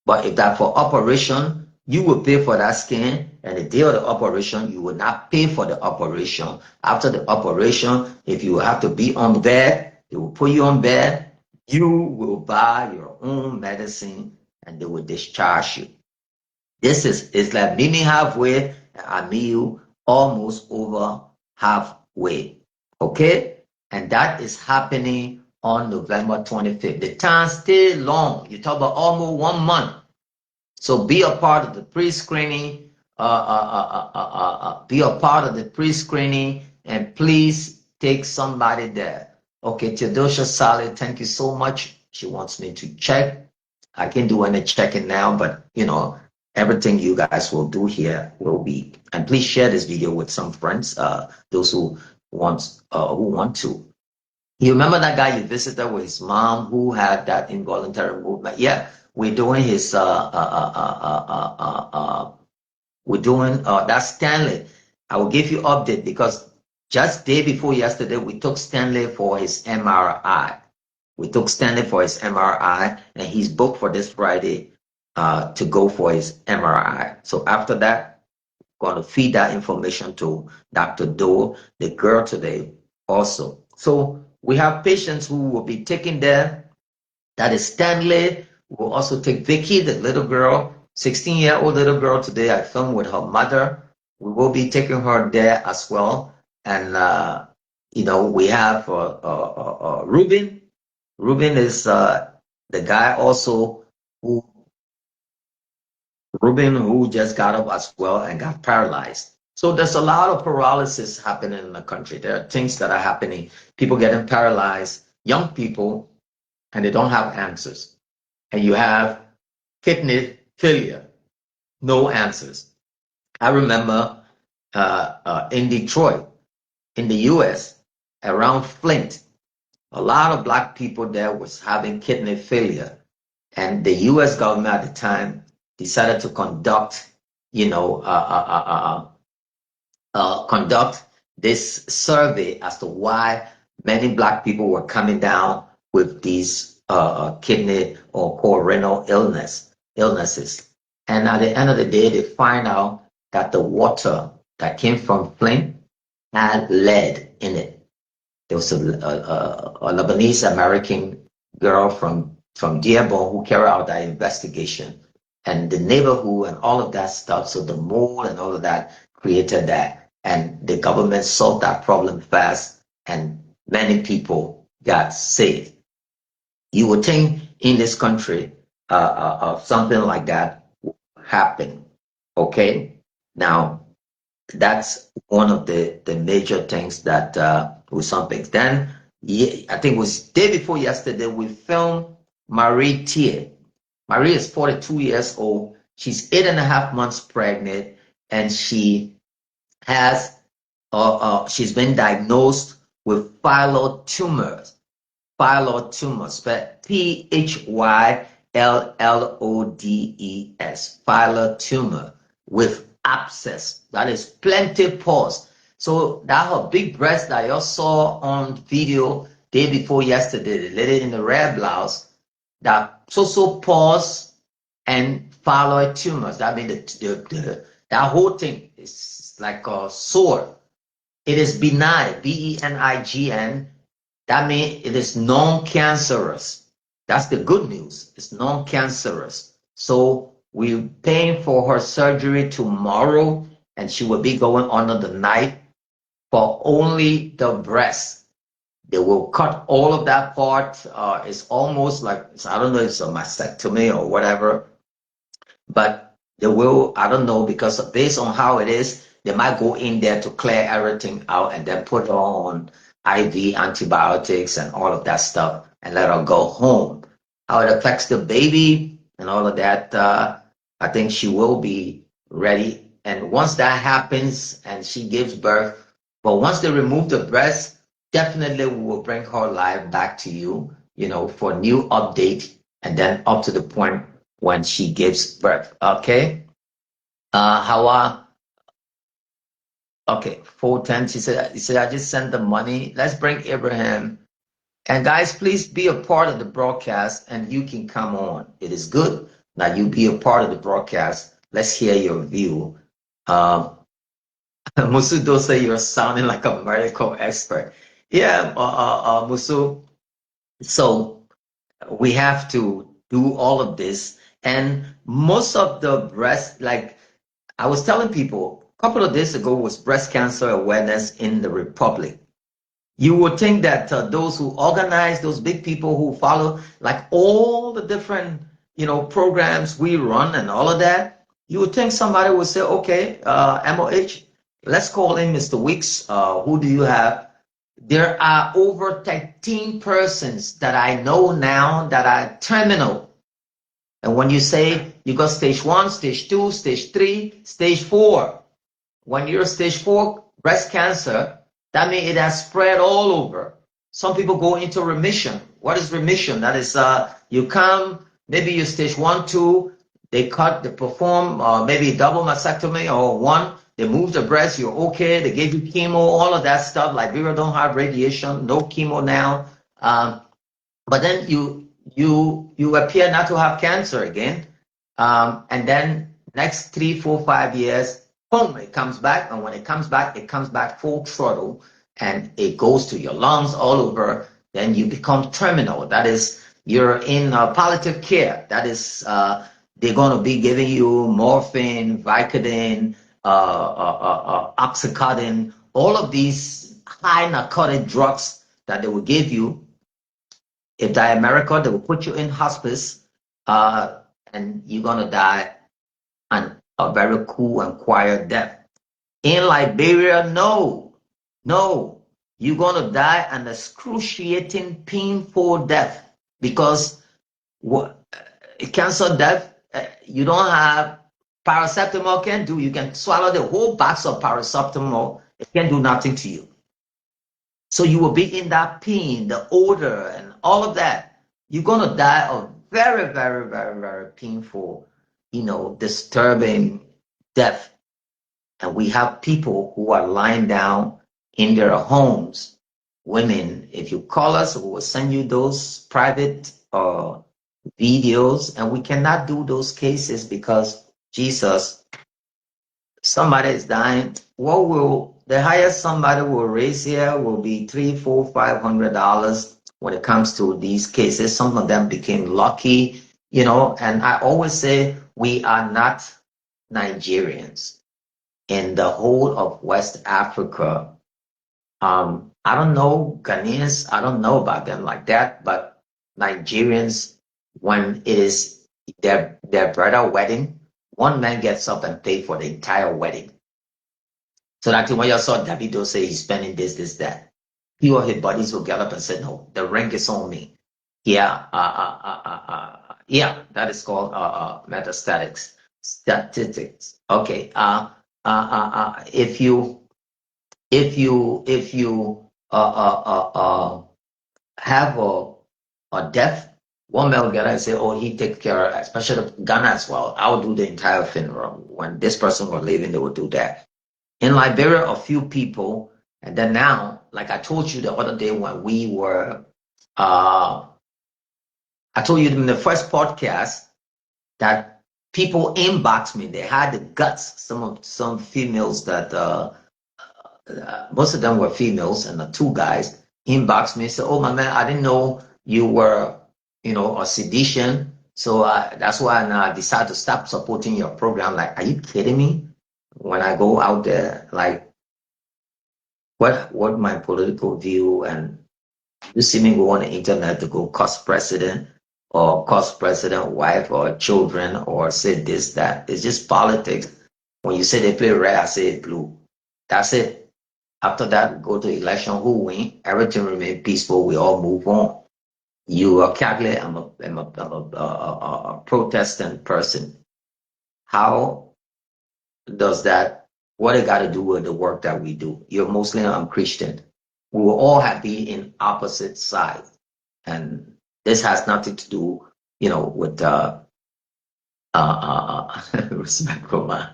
But if that for operation, you will pay for that scan, and the day of the operation, you will not pay for the operation. After the operation, if you have to be on bed, they will put you on bed. You will buy your own medicine, and they will discharge you. This is like meet me halfway, and I meet you almost over halfway. Okay? And that is happening on November 25th. The time stay long. You talk about almost 1 month. So be a part of the pre-screening. Be a part of the pre-screening, and please take somebody there. Okay, Theodosia Solid, thank you so much. She wants me to check. I can't do any checking now, but you know, everything you guys will do here will be. And please share this video with some friends, those who want to. You remember that guy you visited with his mom who had that involuntary movement? Yeah, we're doing his we're doing that's Stanley. I will give you update because just day before yesterday we took Stanley for his MRI. We took Stanley for his MRI, and he's booked for this Friday to go for his MRI. So after that, I'm going to feed that information to Dr. Doe, the girl today also. So we have patients who will be taken there. That is Stanley. We'll also take Vicky, the little girl, 16-year-old little girl today. I filmed with her mother. We will be taking her there as well. And, you know, we have Ruben. Ruben is the guy also who just got up as well and got paralyzed. So there's a lot of paralysis happening in the country. There are things that are happening. People getting paralyzed, young people, and they don't have answers. And you have kidney failure, no answers. I remember in Detroit, in the US, around Flint, a lot of black people there was having kidney failure. And the US government at the time decided to conduct, you know, conduct this survey as to why many black people were coming down with these kidney or renal illnesses. And at the end of the day, they find out that the water that came from Flint had lead in it. There was a Lebanese American girl from Dearborn who carried out that investigation, and the neighborhood and all of that stuff. So the mold and all of that created that, and the government solved that problem fast, and many people got saved. You would think in this country something like that would happen. Okay, now that's one of the major things that was something. Then I think it was day before yesterday we filmed Marie Thier. Marie is 42 years old. She's 8.5 months pregnant, and she has she's been diagnosed with phyllid tumors. Phyllid tumors, but PHYLLODES, phyllid tumor with abscess. That is plenty pus. So that her big breast that you saw on video day before yesterday, the lady in the red blouse, that so pus and phyllid tumors. That means that whole thing is like a sore. It is benign, BENIGN. That means it is non-cancerous. That's the good news. It's non-cancerous. So we're paying for her surgery tomorrow, and she will be going under the knife for only the breast. They will cut all of that part. It's almost like, I don't know if it's a mastectomy or whatever, but they will, I don't know, because based on how it is, they might go in there to clear everything out and then put on IV antibiotics and all of that stuff and let her go home. How it affects the baby and all of that, I think she will be ready. And once that happens and she gives birth, but once they remove the breast, definitely we will bring her live back to you, you know, for a new update, and then up to the point when she gives birth. Okay. Okay, 410. She said, I just sent the money. Let's bring Abraham. And guys, please be a part of the broadcast, and you can come on. It is good that you be a part of the broadcast. Let's hear your view. Musudo say you're sounding like a medical expert. Yeah, Musu. So we have to do all of this, and most of the breast, like I was telling people, a couple of days ago was breast cancer awareness in the Republic. You would think that those who organize, those big people who follow, like all the different, you know, programs we run and all of that, you would think somebody would say, okay, MOH, let's call in Mr. Weeks. Who do you have There are over 13 persons that I know now that are terminal. And when you say you got stage 1, stage 2, stage 3, stage 4, when you're stage 4 breast cancer, that means it has spread all over. Some people go into remission. What is remission? That is, you come, maybe you're stage 1, 2, they perform maybe double mastectomy or one, they move the breast, you're okay, they gave you chemo, all of that stuff. Liberia don't have radiation, no chemo now. But then you appear not to have cancer again. And then next 3, 4, 5 years, boom, it comes back. And when it comes back full throttle and it goes to your lungs all over. Then you become terminal. That is, you're in palliative care. That is, they're going to be giving you morphine, Vicodin, Oxycontin, all of these high narcotic drugs that they will give you. If they're America, they will put you in hospice, and you're gonna die a very cool and quiet death. In Liberia, no, you're gonna die an excruciating, painful death because cancer death, you don't have paracetamol can do. You can swallow the whole box of paracetamol, it can do nothing to you. So you will be in that pain, the odor, and all of that. You're going to die a very, very, very, very painful, disturbing death. And we have people who are lying down in their homes. Women, if you call us, we will send you those private videos. And we cannot do those cases because Jesus, somebody is dying. What will the highest somebody will raise here will be $300, $400, $500 when it comes to these cases. Some of them became lucky, and I always say we are not Nigerians. In the whole of West Africa, I don't know Ghanaians, I don't know about them like that, but Nigerians, when it is their brother wedding, one man gets up and pays for the entire wedding. So that when you saw Davido say he's spending this, that, he or his buddies will get up and say, no, the ring is on me. Yeah, yeah, that is called metastatic statistics. Okay, if you have a death, one man will get up and say, oh, he takes care of, especially Ghana as well. I will do the entire funeral. When this person was leaving, they will do that. In Liberia, a few people, and then now, like I told you the other day when we were, I told you in the first podcast that people inboxed me. They had the guts. Some females that most of them were females, and the two guys inboxed me and said, "Oh my man, I didn't know you were, a seditious. So that's why I decided to stop supporting your program." Like, are you kidding me? When I go out there, like, what my political view, and you see me go on the internet to go cuss president or cuss president wife or children or say this, that. It's just politics. When you say they play red, I say blue. That's it. After that, go to election, who win, everything remain peaceful, we all move on. You calculate, I'm a Protestant person. How does that, what it got to do with the work that we do? You're Muslim, I'm Christian. We will all have to be in opposite sides. And this has nothing to do, with respect for my,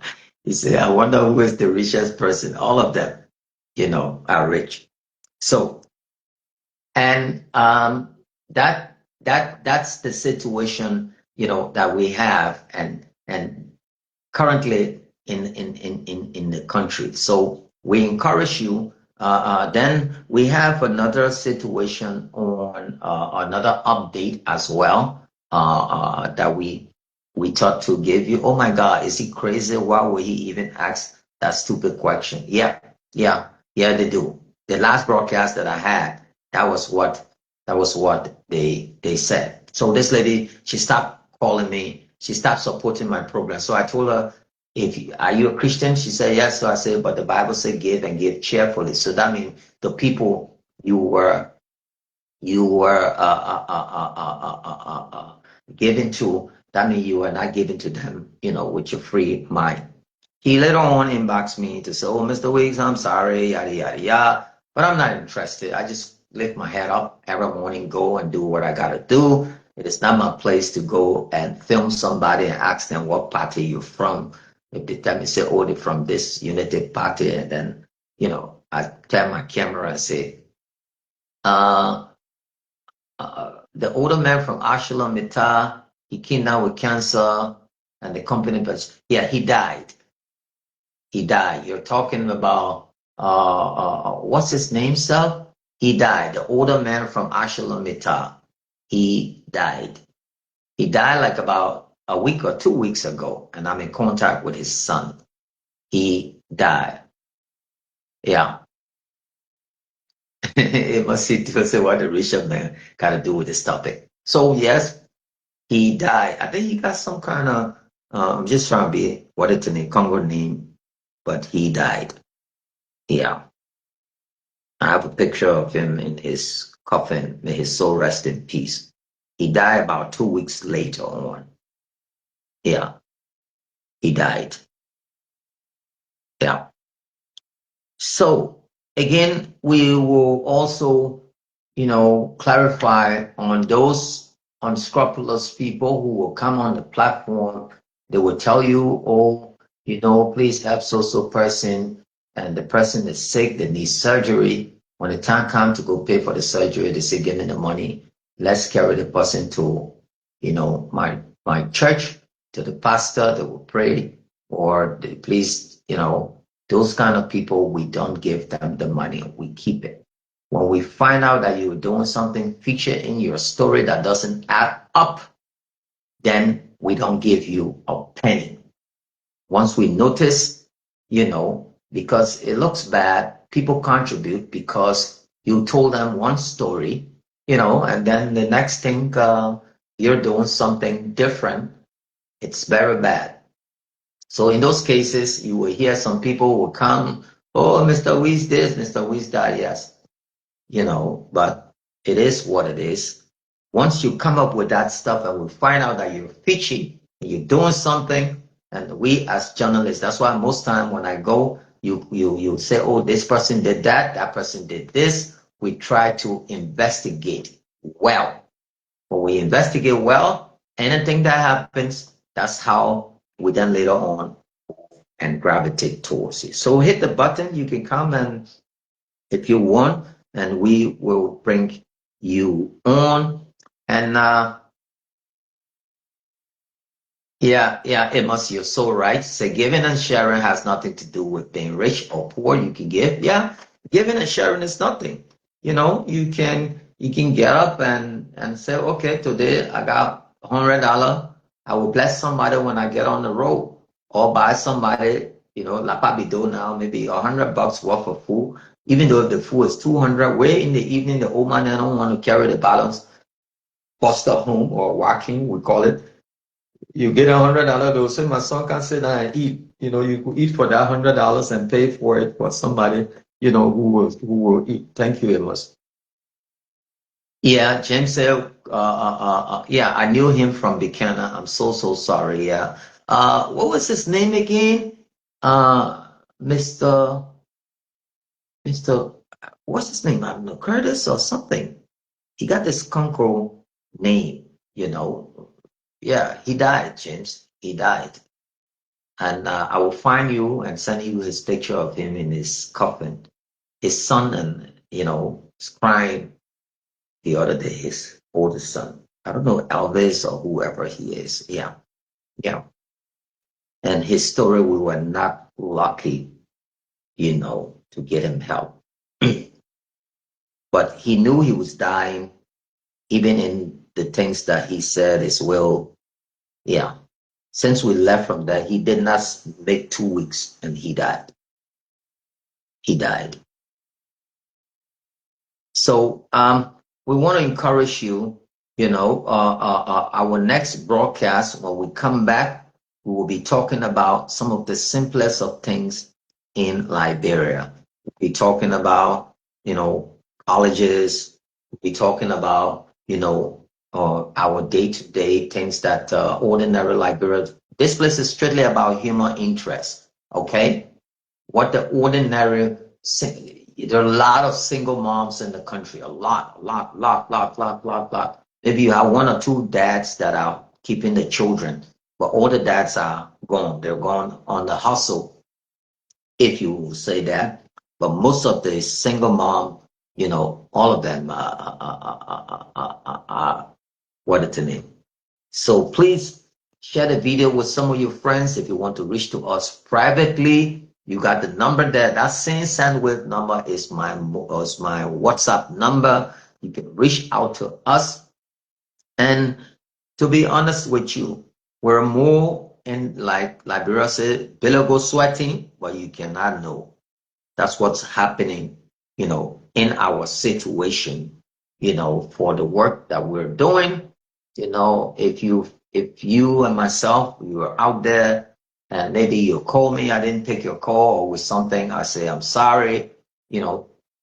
you say, I wonder who is the richest person. All of them, are rich. So, and that's the situation, that we have and currently in the country. So we encourage you. Then we have another situation on another update as well that we thought to give you. Oh my God, is he crazy? Why would he even ask that stupid question? Yeah, they do. The last broadcast that I had, that was what they said. So this lady, she stopped calling me. She stopped supporting my program. So I told her, are you a Christian? She said yes. So I said, but the Bible said give and give cheerfully. So that means the people you were given to, that means you are not given to them, with your free mind. He later on inboxed me to say, "Oh, Mr. Weeks, I'm sorry, yada, yada, yada. But I'm not interested. I just lift my head up every morning, go and do what I got to do. It is not my place to go and film somebody and ask them what party you're from. If they tell me, say, oh, they're from this Unity party, and then, I tell my camera and say, uh, the older man from Ashland, Mita, he came down with cancer, and the company, but yeah, he died. He died. You're talking about what's his name, sir? He died. The older man from Ashland, Mita. He died. He died like about a week or 2 weeks ago, and I'm in contact with his son. He died. Yeah. It must see to say what the Richard man got to do with this topic. So yes, he died. I think he got some kind of I'm just trying to be what it's in Congo name, but he died. Yeah. I have a picture of him in his coffin. May his soul rest in peace. He died about 2 weeks later on. Yeah, he died. Yeah. So again, we will also, clarify on those unscrupulous people who will come on the platform. They will tell you, oh, please help so person, and the person is sick, they need surgery. When the time comes to go pay for the surgery, they say, give me the money. Let's carry the person to, my church, to the pastor, they will pray, or they please, those kind of people, we don't give them the money, we keep it. When we find out that you're doing something, feature in your story that doesn't add up, then we don't give you a penny. Once we notice, because it looks bad, people contribute because you told them one story, and then the next thing you're doing something different, it's very bad. So in those cases, you will hear some people will come, oh, Mr. Weiss this, Mr. Weiss that, yes, but it is what it is. Once you come up with that stuff and we find out that you're fishing and you're doing something, and we as journalists, that's why most time when I go, you say, oh, this person did that person did this. We try to investigate well. When we investigate well, anything that happens, that's how we then later on and gravitate towards it. So hit the button. You can come and if you want, and we will bring you on. And yeah, it must. You're so right. So giving and sharing has nothing to do with being rich or poor. You can give. Yeah, giving and sharing is nothing. You can get up and say, okay, today I got $100. I will bless somebody when I get on the road, or buy somebody, La Pabido now, maybe $100 worth of food. Even though if the food is 200, where in the evening the old man don't want to carry the balance, foster home or walking, we call it. You get $100, they'll say, my son can sit down and eat. You could eat for that $100 and pay for it for somebody, who will eat. Thank you, Amos. Yeah, James said, yeah, I knew him from Buchanan. I'm so sorry. Yeah. What was his name again? Mr. What's his name? I don't know, Curtis or something. He got this Conco name, Yeah, he died, James. He died. And I will find you and send you his picture of him in his coffin. His son and, is crying the other day, his oldest son. I don't know, Elvis or whoever he is. Yeah. Yeah. And his story, we were not lucky, to get him help. But he knew he was dying, even in the things that he said as well. Yeah. Since we left from there, he did not make 2 weeks and he died. He died. So we want to encourage you, our next broadcast, when we come back, we will be talking about some of the simplest of things in Liberia. We'll be talking about, colleges. We're talking about, our day-to-day things that ordinary Liberians. This place is strictly about human interest. Okay, what the ordinary. There are a lot of single moms in the country. A lot. Maybe you have one or two dads that are keeping the children, but all the dads are gone. They're gone on the hustle, if you will say that. But most of the single mom, all of them are what is the name? So please share the video with some of your friends. If you want to reach to us privately, you got the number there. That same Sendwave number is my WhatsApp number. You can reach out to us. And to be honest with you, we're more in, like Liberia said, Bilogo sweating, but you cannot know. That's what's happening, in our situation, for the work that we're doing. If you and myself, we were out there and maybe you call me, I didn't take your call or with something, I say, I'm sorry,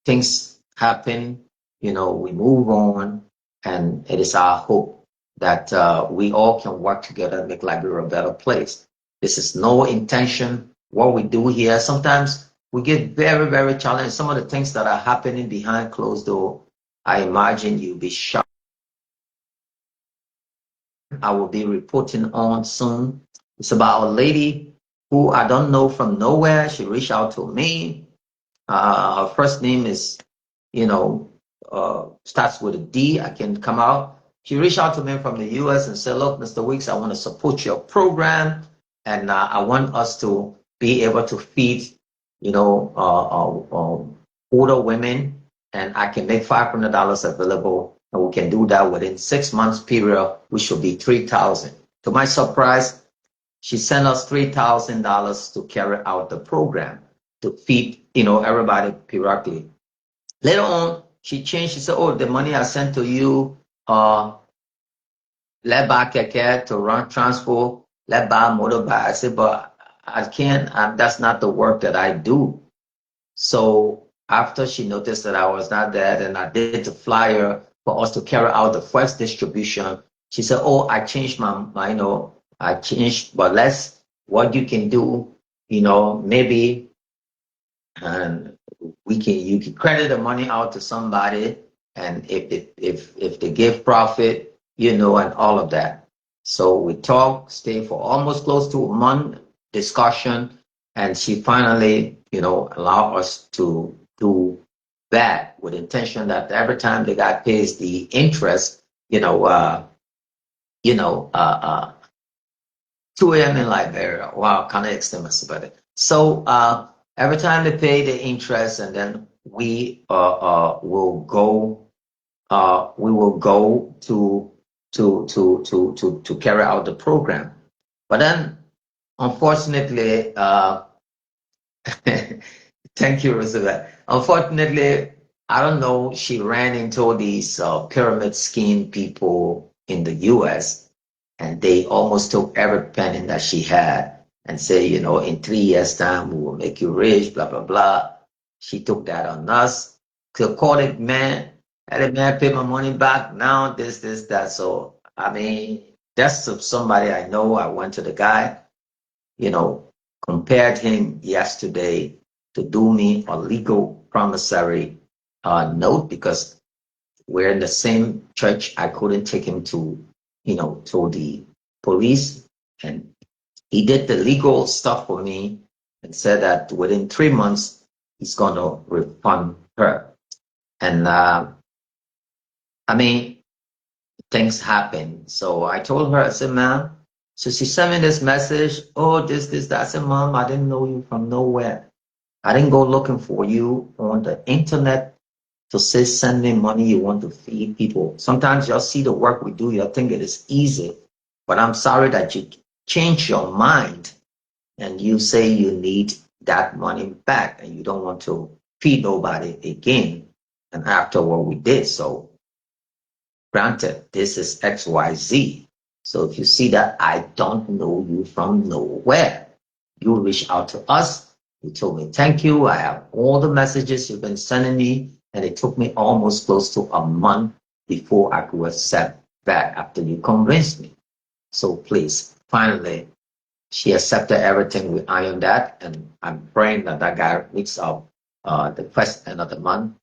things happen, we move on. And it is our hope that we all can work together and make Liberia a better place. This is no intention. What we do here, sometimes we get very, very challenged. Some of the things that are happening behind closed door, I imagine you'll be shocked. I will be reporting on soon. It's about a lady who I don't know from nowhere. She reached out to me. Her first name is, starts with a D. I can come out. She reached out to me from the US and said, look, Mr. Weeks, I want to support your program. And I want us to be able to feed, older women. And I can make $500 available. And we can do that within 6 months period, which will be $3,000. To my surprise, she sent us $3,000 to carry out the program to feed, everybody periodically. Later on, she changed. She said, oh, the money I sent to you, let buy keke to run transport, let buy motorbike. I said, but I can't, that's not the work that I do. So after she noticed that I was not there, and I did the flyer for us to carry out the first distribution, she said, oh, I changed I changed, but what you can do, maybe, and you can credit the money out to somebody, and if they give profit, and all of that. So we talked, stayed for almost close to a month discussion, and she finally, allowed us to do that with intention that every time the guy pays the interest, 2 a.m. in Liberia. Wow, kind of extremist about it. So every time they pay the interest, and then we will go to carry out the program. But then, unfortunately, thank you, Roosevelt. Unfortunately, I don't know, she ran into these pyramid scheme people in the US, and they almost took every penny that she had and say, in 3 years' time, we will make you rich, blah, blah, blah. She took that on us. Called it, man, had a man pay my money back. Now this, that. So, that's somebody I know. I went to the guy, compared him yesterday to do me a legal promissory note, because we're in the same church. I couldn't take him to the police, and he did the legal stuff for me and said that within 3 months he's going to refund her. And things happen. So I told her, I said, ma'am, so she sent me this message, oh, this, that. I said, Mom, I didn't know you from nowhere. I didn't go looking for you on the internet to say, send me money, you want to feed people. Sometimes you'll see the work we do, you'll think it is easy. But I'm sorry that you change your mind and you say you need that money back and you don't want to feed nobody again. And after what we did, so granted, this is XYZ. So if you see that I don't know you from nowhere, you reach out to us. You told me, thank you. I have all the messages you've been sending me. And it took me almost close to a month before I could accept that after you convinced me. So please, finally, she accepted everything. We ironed that, and I'm praying that that guy meets up the first end of the month,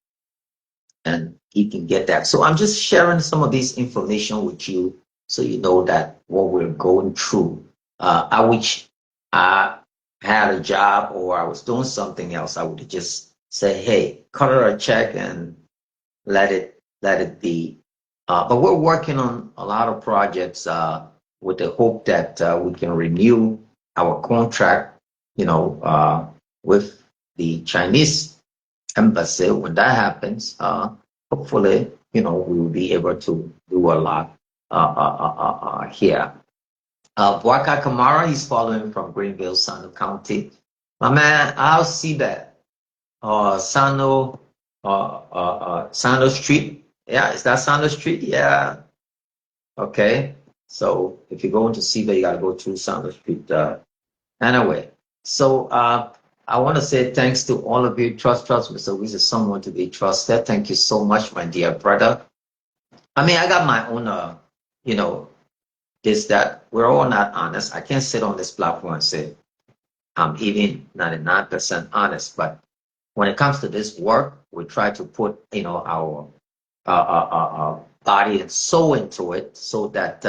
and he can get that. So I'm just sharing some of this information with you, so you know that what we're going through. I wish I had a job or I was doing something else. I would just say, "Hey, cut her a check and let it be." But we're working on a lot of projects with the hope that we can renew our contract, with the Chinese embassy. When that happens, hopefully, we will be able to do a lot here. Buaka Kamara, he's following from Greenville, Sano County. My man, I'll see that. Sano Street. Yeah, is that Sano Street? Yeah. Okay. So if you're going to Siva, you gotta go through Sano Street. Anyway, so I want to say thanks to all of you. Trust me. So this is someone to be trusted. Thank you so much, my dear brother. I mean, I got my own, is that we're all not honest. I can't sit on this platform and say I'm even 99% honest, but when it comes to this work, we try to put, our body and soul into it so that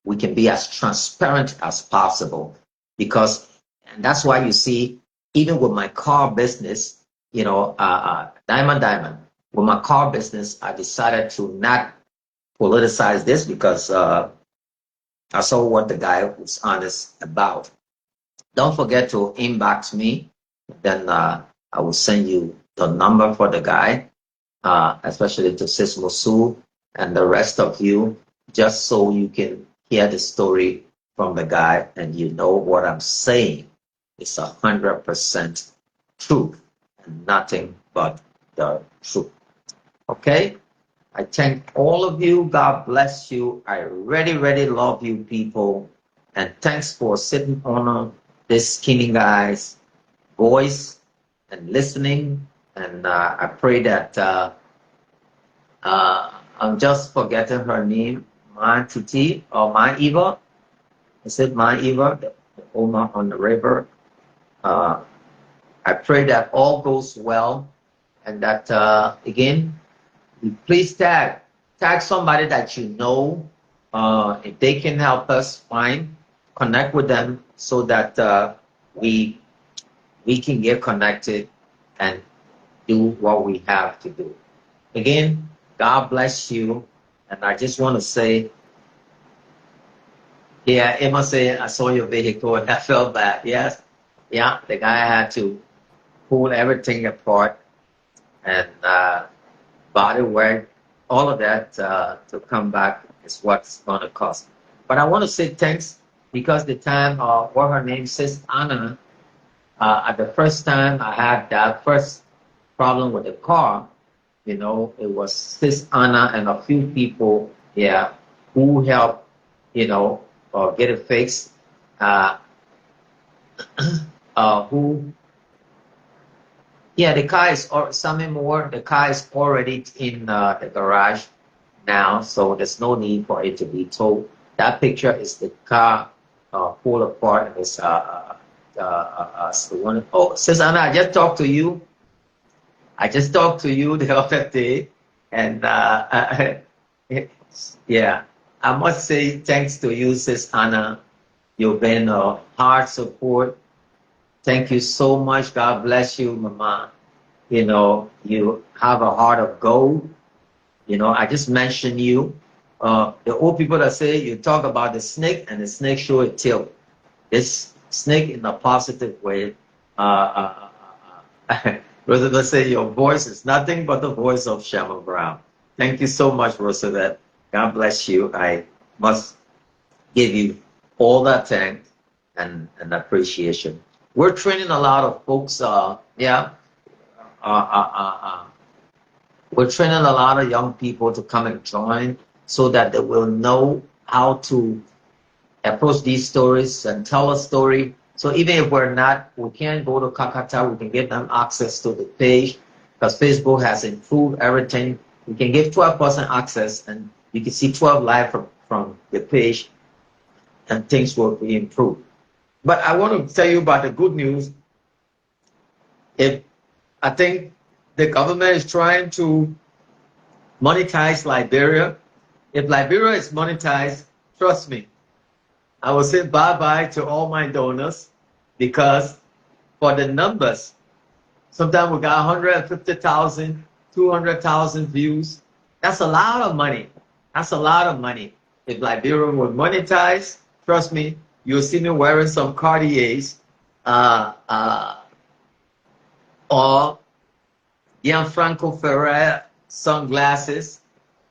we can be as transparent as possible. And that's why you see, even with my car business, Diamond, with my car business, I decided to not politicize this because I saw what the guy was honest about. Don't forget to inbox me. Then I will send you the number for the guy, especially to Sis Mosul and the rest of you, just so you can hear the story from the guy and you know what I'm saying. It's 100% truth and nothing but the truth. Okay? I thank all of you. God bless you. I really, really love you people. And thanks for sitting on this skinny guy's voice and listening. And I pray that I'm just forgetting her name, My Titi or My Eva. Is it My Eva, the Oma on the river? I pray that all goes well and that, again, please tag somebody that you know. If they can help us connect with them so that we can get connected and do what we have to do. Again, God bless you. And I just want to say, yeah, Emma said, I saw your vehicle and I felt bad. Yes. Yeah, the guy had to pull everything apart and body work, all of that to come back is what's going to cost. But I want to say thanks because the time, what her name says, Anna, at the first time I had that first problem with the car, it was Sis Anna and a few people, who helped, get it fixed. The car is, or something more, the car is already in the garage now, so there's no need for it to be towed. That picture is the car pulled apart, and it's the one. Oh, Sis Anna, I just talked to you the other day, and I must say thanks to you, Sis Anna. You've been a hard support. Thank you so much. God bless you, Mama. You have a heart of gold. I just mentioned you. The old people that say you talk about the snake and the snake show its tail. This snake in a positive way. Roosevelt say your voice is nothing but the voice of Shama Brown. Thank you so much, Roosevelt. God bless you. I must give you all that thanks and appreciation. We're training a lot of folks. We're training a lot of young people to come and join so that they will know how to approach these stories and tell a story. So even if we can't go to Kakata, we can get them access to the page. because Facebook has improved everything. You can give 12% access, and you can see 12 live from the page, and things will be improved. But I want to tell you about the good news. If I think the government is trying to monetize Liberia. If Liberia is monetized, trust me, I will say bye-bye to all my donors, because for the numbers, sometimes we got 150,000, 200,000 views. That's a lot of money. That's a lot of money. If Liberia were monetized, trust me, you'll see me wearing some Cartiers or Gianfranco Ferrer sunglasses,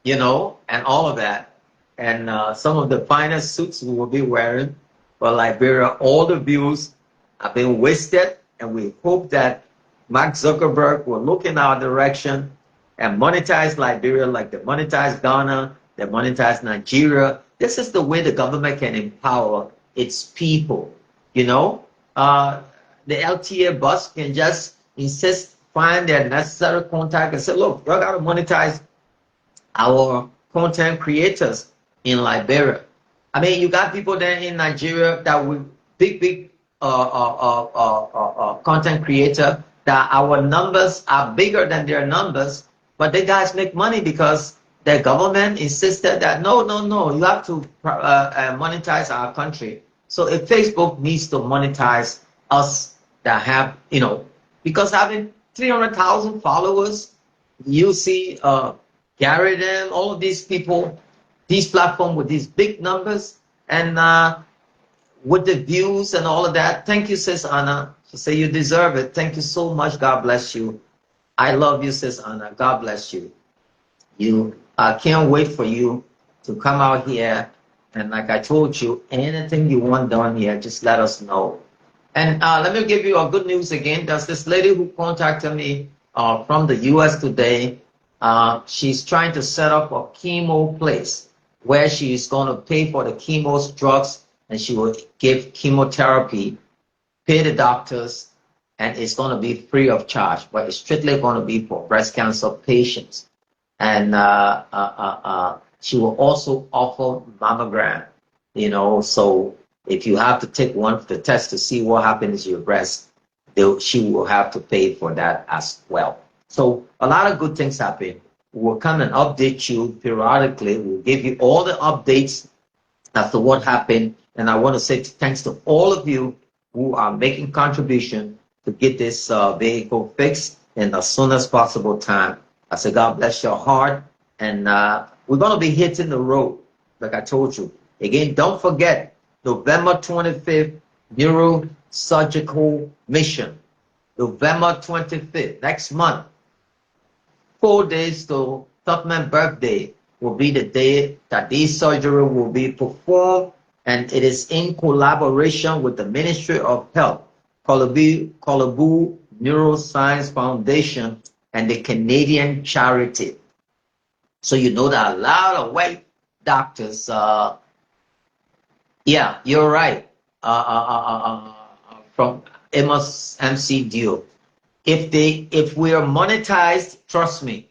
you know, and all of that. And some of the finest suits we will be wearing for Liberia. All the views have been wasted, and we hope that Mark Zuckerberg will look in our direction and monetize Liberia like they monetize Ghana, they monetize Nigeria. This is the way the government can empower its people, you know. The LTA bus can just insist, find their necessary contact and say, look, we got to monetize our content creators in Liberia. I mean, you got people there in Nigeria that with big content creator, that our numbers are bigger than their numbers, but they guys make money because the government insisted that no, you have to monetize our country. So if Facebook needs to monetize us that have, you know, because having 300,000 followers, you see Gary them, all of these people, these platforms with these big numbers, and with the views and all of that. Thank you, Sis Anna. She said you deserve it. Thank you so much. God bless you. I love you, Sis Anna. God bless you. I can't wait for you to come out here. And like I told you, anything you want done here, just let us know. And let me give you a good news again. There's this lady who contacted me from the US today. She's trying to set up a chemo place where she's going to pay for the chemo drugs, and she will give chemotherapy, pay the doctors, and it's going to be free of charge, but it's strictly going to be for breast cancer patients. And she will also offer mammogram, you know, so if you have to take one for the test to see what happens to your breast, she will have to pay for that as well. So a lot of good things happen. We'll come and update you periodically. We'll give you all the updates as to what happened. And I want to say thanks to all of you who are making contribution to get this vehicle fixed in as soon as possible time. I say, God bless your heart. And we're going to be hitting the road, like I told you. Again, don't forget, November 25th, neurosurgical mission. November 25th, next month. 4 days to Tubman's birthday will be the day that this surgery will be performed, and it is in collaboration with the Ministry of Health, Kolabu Neuroscience Foundation, and the Canadian Charity. So you know that a lot of white doctors, yeah, you're right, from Amos MC deal. If we are monetized, trust me,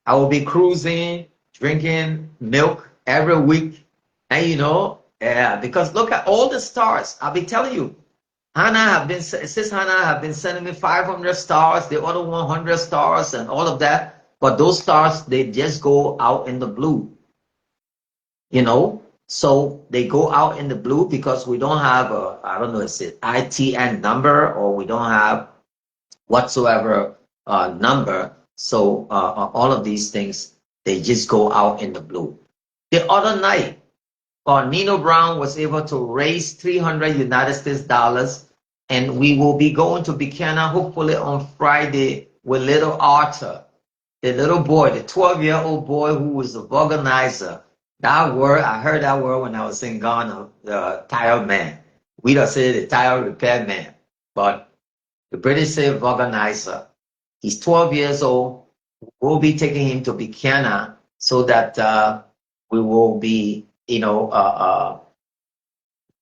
I will be cruising, drinking milk every week. And you know, yeah, because look at all the stars. I'll be telling you, Sis Hannah have been sending me 500 stars, the other 100 stars and all of that. But those stars, they just go out in the blue, you know? So they go out in the blue because we don't have a, I don't know, it's an ITN number, or we don't have whatsoever number. So all of these things, they just go out in the blue. The other night, Nino Brown was able to raise 300 United States dollars, and we will be going to Buchanan hopefully on Friday with little Arthur, the little boy, the 12-year-old boy who was the organizer. That word, I heard that word when I was in Ghana, the tire man. We don't say the tire repair man, but the British say organizer. He's 12 years old. We'll be taking him to Buchanan so that we will be, you know,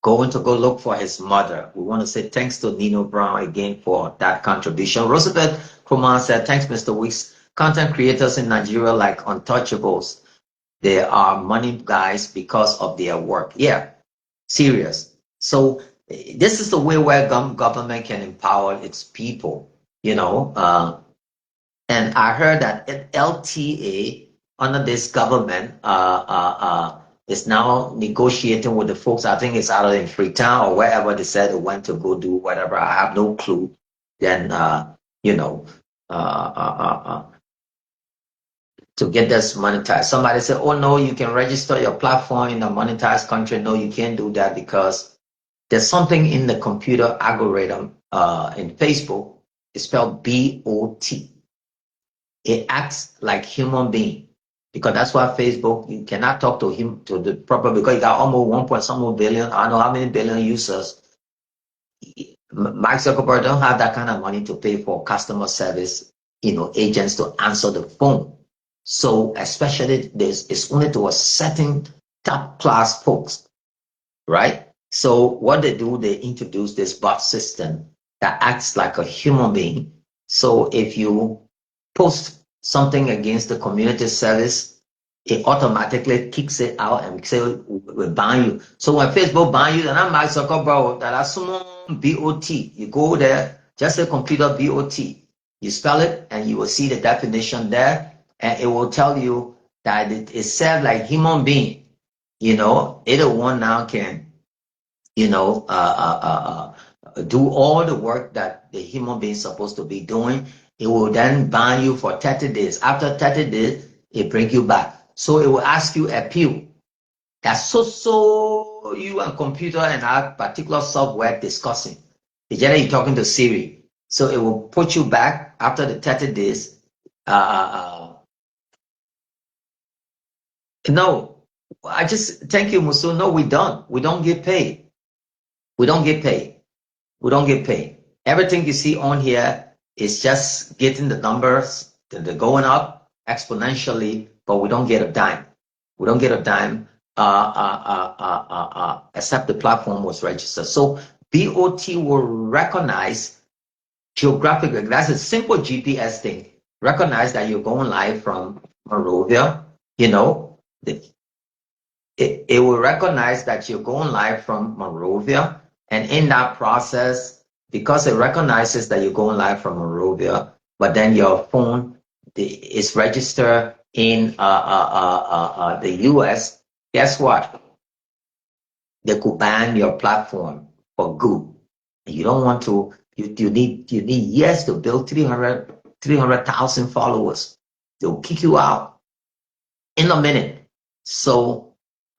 going to go look for his mother. We want to say thanks to Nino Brown again for that contribution. Roosevelt Kuman said, thanks, Mr. Weeks. Content creators in Nigeria like untouchables. They are money guys because of their work. Yeah, serious. So this is the way where government can empower its people, you know. And I heard that LTA under this government is now negotiating with the folks. I think it's out in Freetown or wherever they said they went to go do whatever. I have no clue. Then you know, to get this monetized. Somebody said, "Oh no, you can register your platform in a monetized country." No, you can't do that because there's something in the computer algorithm in Facebook. It's spelled BOT. It acts like human being because that's why Facebook, you cannot talk to him to the proper, because you got almost 1 point some billion, I don't know how many billion users. Mark Zuckerberg don't have that kind of money to pay for customer service, agents to answer the phone. So especially this is only to a certain top class folks, right? So what they do, they introduce this bot system that acts like a human being. So if you post something against the community service, it automatically kicks it out and say we ban you. So when Facebook ban you, then I'm Mark Zuckerberg, that I summon BOT. You go there, just say computer BOT. You spell it and you will see the definition there, and it will tell you that it is served like human being. Either one now can do all the work that the human being is supposed to be doing. It will then ban you for 30 days. After 30 days, it brings you back. So it will ask you appeal. That's so you and computer and our particular software discussing. It's you're talking to Siri. So it will put you back after the 30 days. No, I just thank you, Musu. No, we don't. We don't get paid. We don't get paid. We don't get paid. Everything you see on here is just getting the numbers. They're going up exponentially, but we don't get a dime. We don't get a dime except the platform was registered. So BOT will recognize geographically. That's a simple GPS thing. Recognize that you're going live from Monrovia. It will recognize that you're going live from Monrovia, and in that process, because it recognizes that you're going live from Monrovia, but then your phone is registered in the US, guess what? They could ban your platform for good. And you don't want to. You need years to build 300,000 followers. They'll kick you out in a minute. So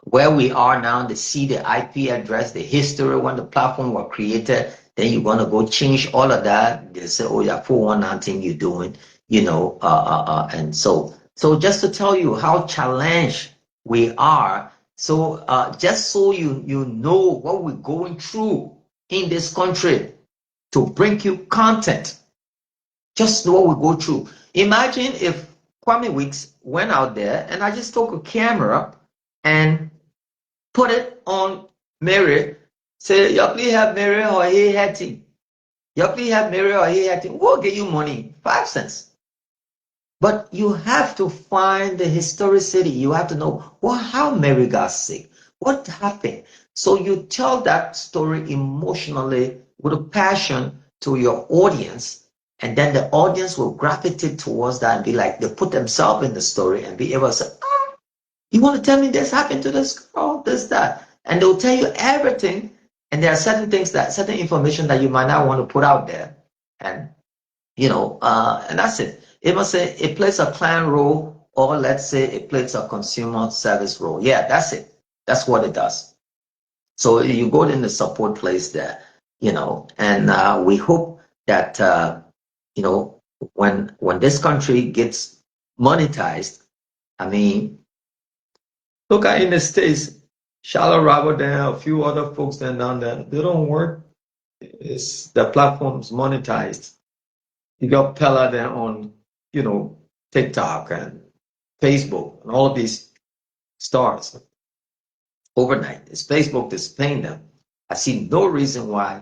where we are now, they see the IP address, the history when the platform was created, then you're going to go change all of that. They say, oh, yeah, 419 thing you're doing, and so just to tell you how challenged we are. So just so you know what we're going through in this country to bring you content, just know what we go through. Imagine if Kwame Weeks went out there and I just took a camera and put it on Mary, say, y'all please have Mary or he hatting. Y'all please have Mary or he hatting. We'll give you money, 5 cents. But you have to find the historicity. You have to know, how Mary got sick. What happened? So you tell that story emotionally with a passion to your audience, and then the audience will gravitate towards that and be like, they put themselves in the story and be able to say, you want to tell me this happened to this girl, this, that. And they'll tell you everything. And there are certain information that you might not want to put out there. And, and that's it. It must say it plays a client role, or let's say it plays a consumer service role. Yeah, that's it. That's what it does. So you go in the support place there, and we hope that, when this country gets monetized, I mean, look at in the States, Charlotte Robert and a few other folks down there, they don't work. It's the platform's monetized. You got Pella there on, TikTok and Facebook and all of these stars. Overnight, it's Facebook that's paying them. I see no reason why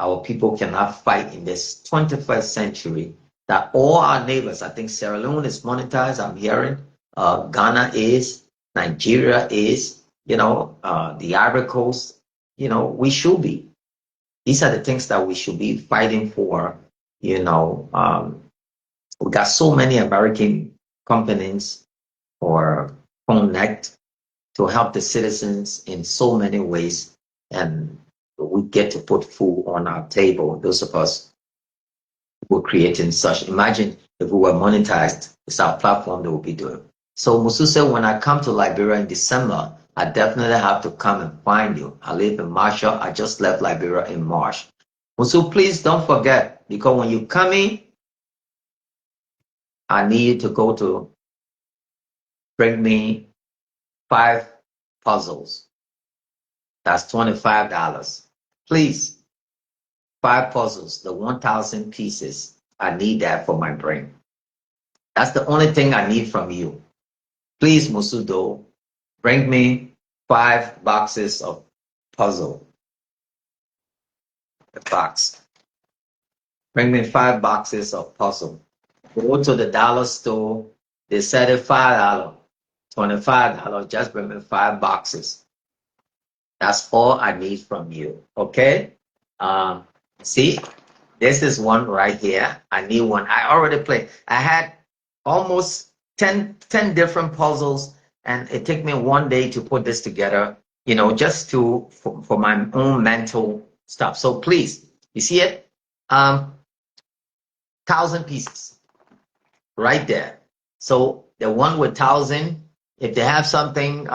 our people cannot fight in this 21st century. That all our neighbors, I think Sierra Leone is monetized, I'm hearing, Ghana is, Nigeria is, the Ivory Coast, we should be. These are the things that we should be fighting for. We got so many American companies or connect to help the citizens in so many ways, and we get to put food on our table. Those of us who are creating such. Imagine if we were monetized, it's our platform that we'll be doing. So Musu said, when I come to Liberia in December, I definitely have to come and find you. I live in Marshall. I just left Liberia in March. Musu, please don't forget, because when you come in, I need you to go to bring me 5 puzzles. That's $25. Please, 5 puzzles, the 1,000 pieces. I need that for my brain. That's the only thing I need from you. Please, Musudo, bring me 5 boxes of puzzle. The box. Bring me 5 boxes of puzzle. Go to the dollar store. They said it $5, $25. Just bring me 5 boxes. That's all I need from you. Okay? See, this is one right here. I need one. I already played. I had almost 10 different puzzles, and it took me one day to put this together, just for my own mental stuff. So please, you see it? 1,000 pieces right there. So the one with 1,000, if they have something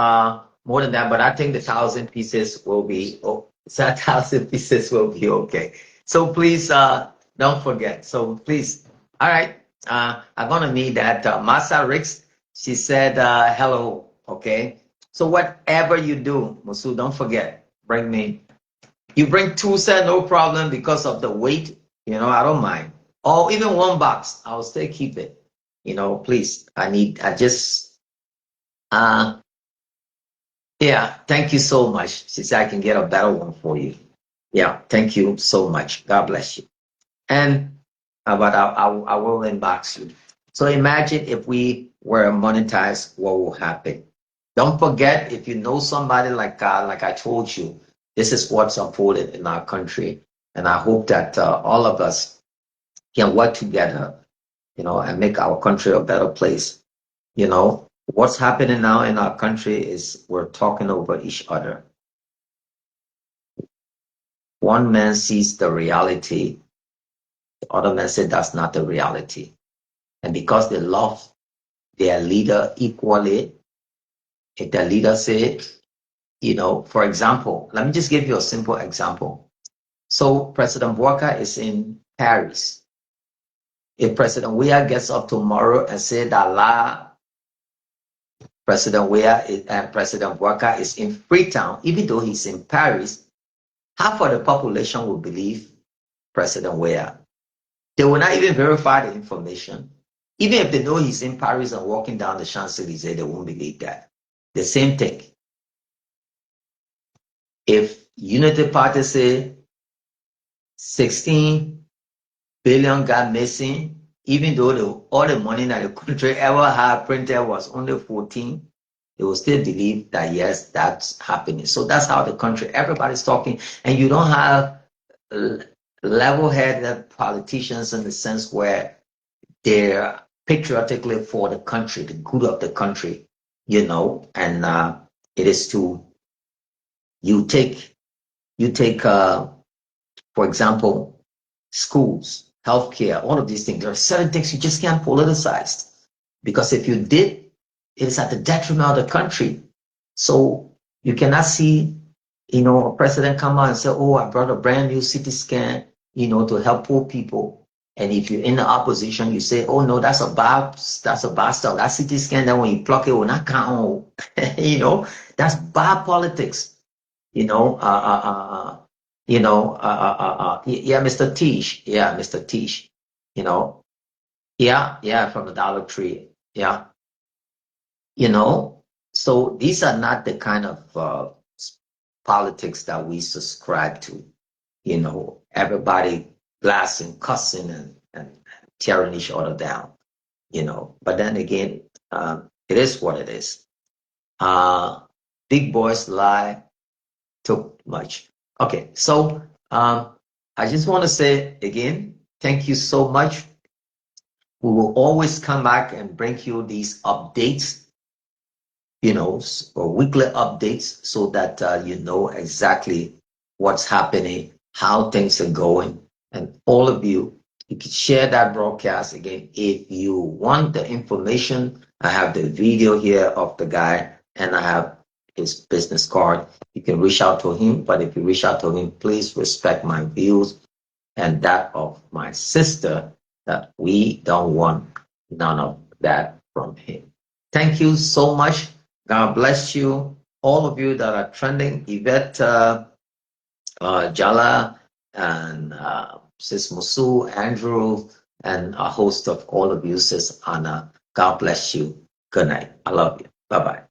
more than that, but I think the 1,000 pieces will be, 1,000 pieces will be okay. So please don't forget. So please, all right. I'm gonna need that. Masa Rix, she said hello. Okay. So whatever you do, Musu, don't forget. You bring 2 cents, no problem, because of the weight. I don't mind. Or even 1 box, I will still keep it. Please. Yeah, thank you so much. She said I can get a better one for you. Yeah, thank you so much. God bless you. And but I will inbox you. So imagine if we were monetized, what will happen? Don't forget, if you know somebody like I told you, this is what's unfolded in our country, and I hope that all of us can work together, and make our country a better place. What's happening now in our country is we're talking over each other. One man sees the reality, the other man said that's not the reality. And because they love their leader equally, if the leader said, for example, let me just give you a simple example. So President Walker is in Paris. If President Weah gets up tomorrow and said that President Weah and President Walker is in Freetown, even though he's in Paris, half of the population will believe President Weah. They will not even verify the information. Even if they know he's in Paris and walking down the Champs-Élysées, they won't believe that. The same thing. If Unity Party say 16 billion got missing, even though all the money that the country ever had printed was only 14, they will still believe that yes, that's happening. So that's how the country, everybody's talking, and you don't have level-headed politicians in the sense where they're patriotically for the country, the good of the country, and it is to you take for example, schools, healthcare, all of these things. There are certain things you just can't politicize, because if you did, it is at the detriment of the country. So you cannot see, a president come out and say, "Oh, I brought a brand new CT scan, to help poor people." And if you're in the opposition, you say, "Oh no, that's a bad stuff. That CT scan, that when you pluck it will not count." That's bad politics. Yeah, Mr. Tish. Yeah, Mr. Tish. Yeah, from the Dollar Tree. Yeah. So these are not the kind of politics that we subscribe to. You know, everybody blasting, cussing, and tearing each other down. You know, but then again, it is what it is. Big boys lie too much. Okay, so I just want to say again, thank you so much. We will always come back and bring you these updates, you know, or weekly updates, so that you know exactly what's happening, how things are going, and all of you, you can share that broadcast again. If you want the information, I have the video here of the guy, and I have his business card. You can reach out to him, but if you reach out to him, please respect my views and that of my sister, that we don't want none of that from him. Thank you so much. God bless you. All of you that are trending, Yvette, Jala, and Sis Musu, Andrew, and a host of all of you, Sis Anna. God bless you. Good night. I love you. Bye-bye.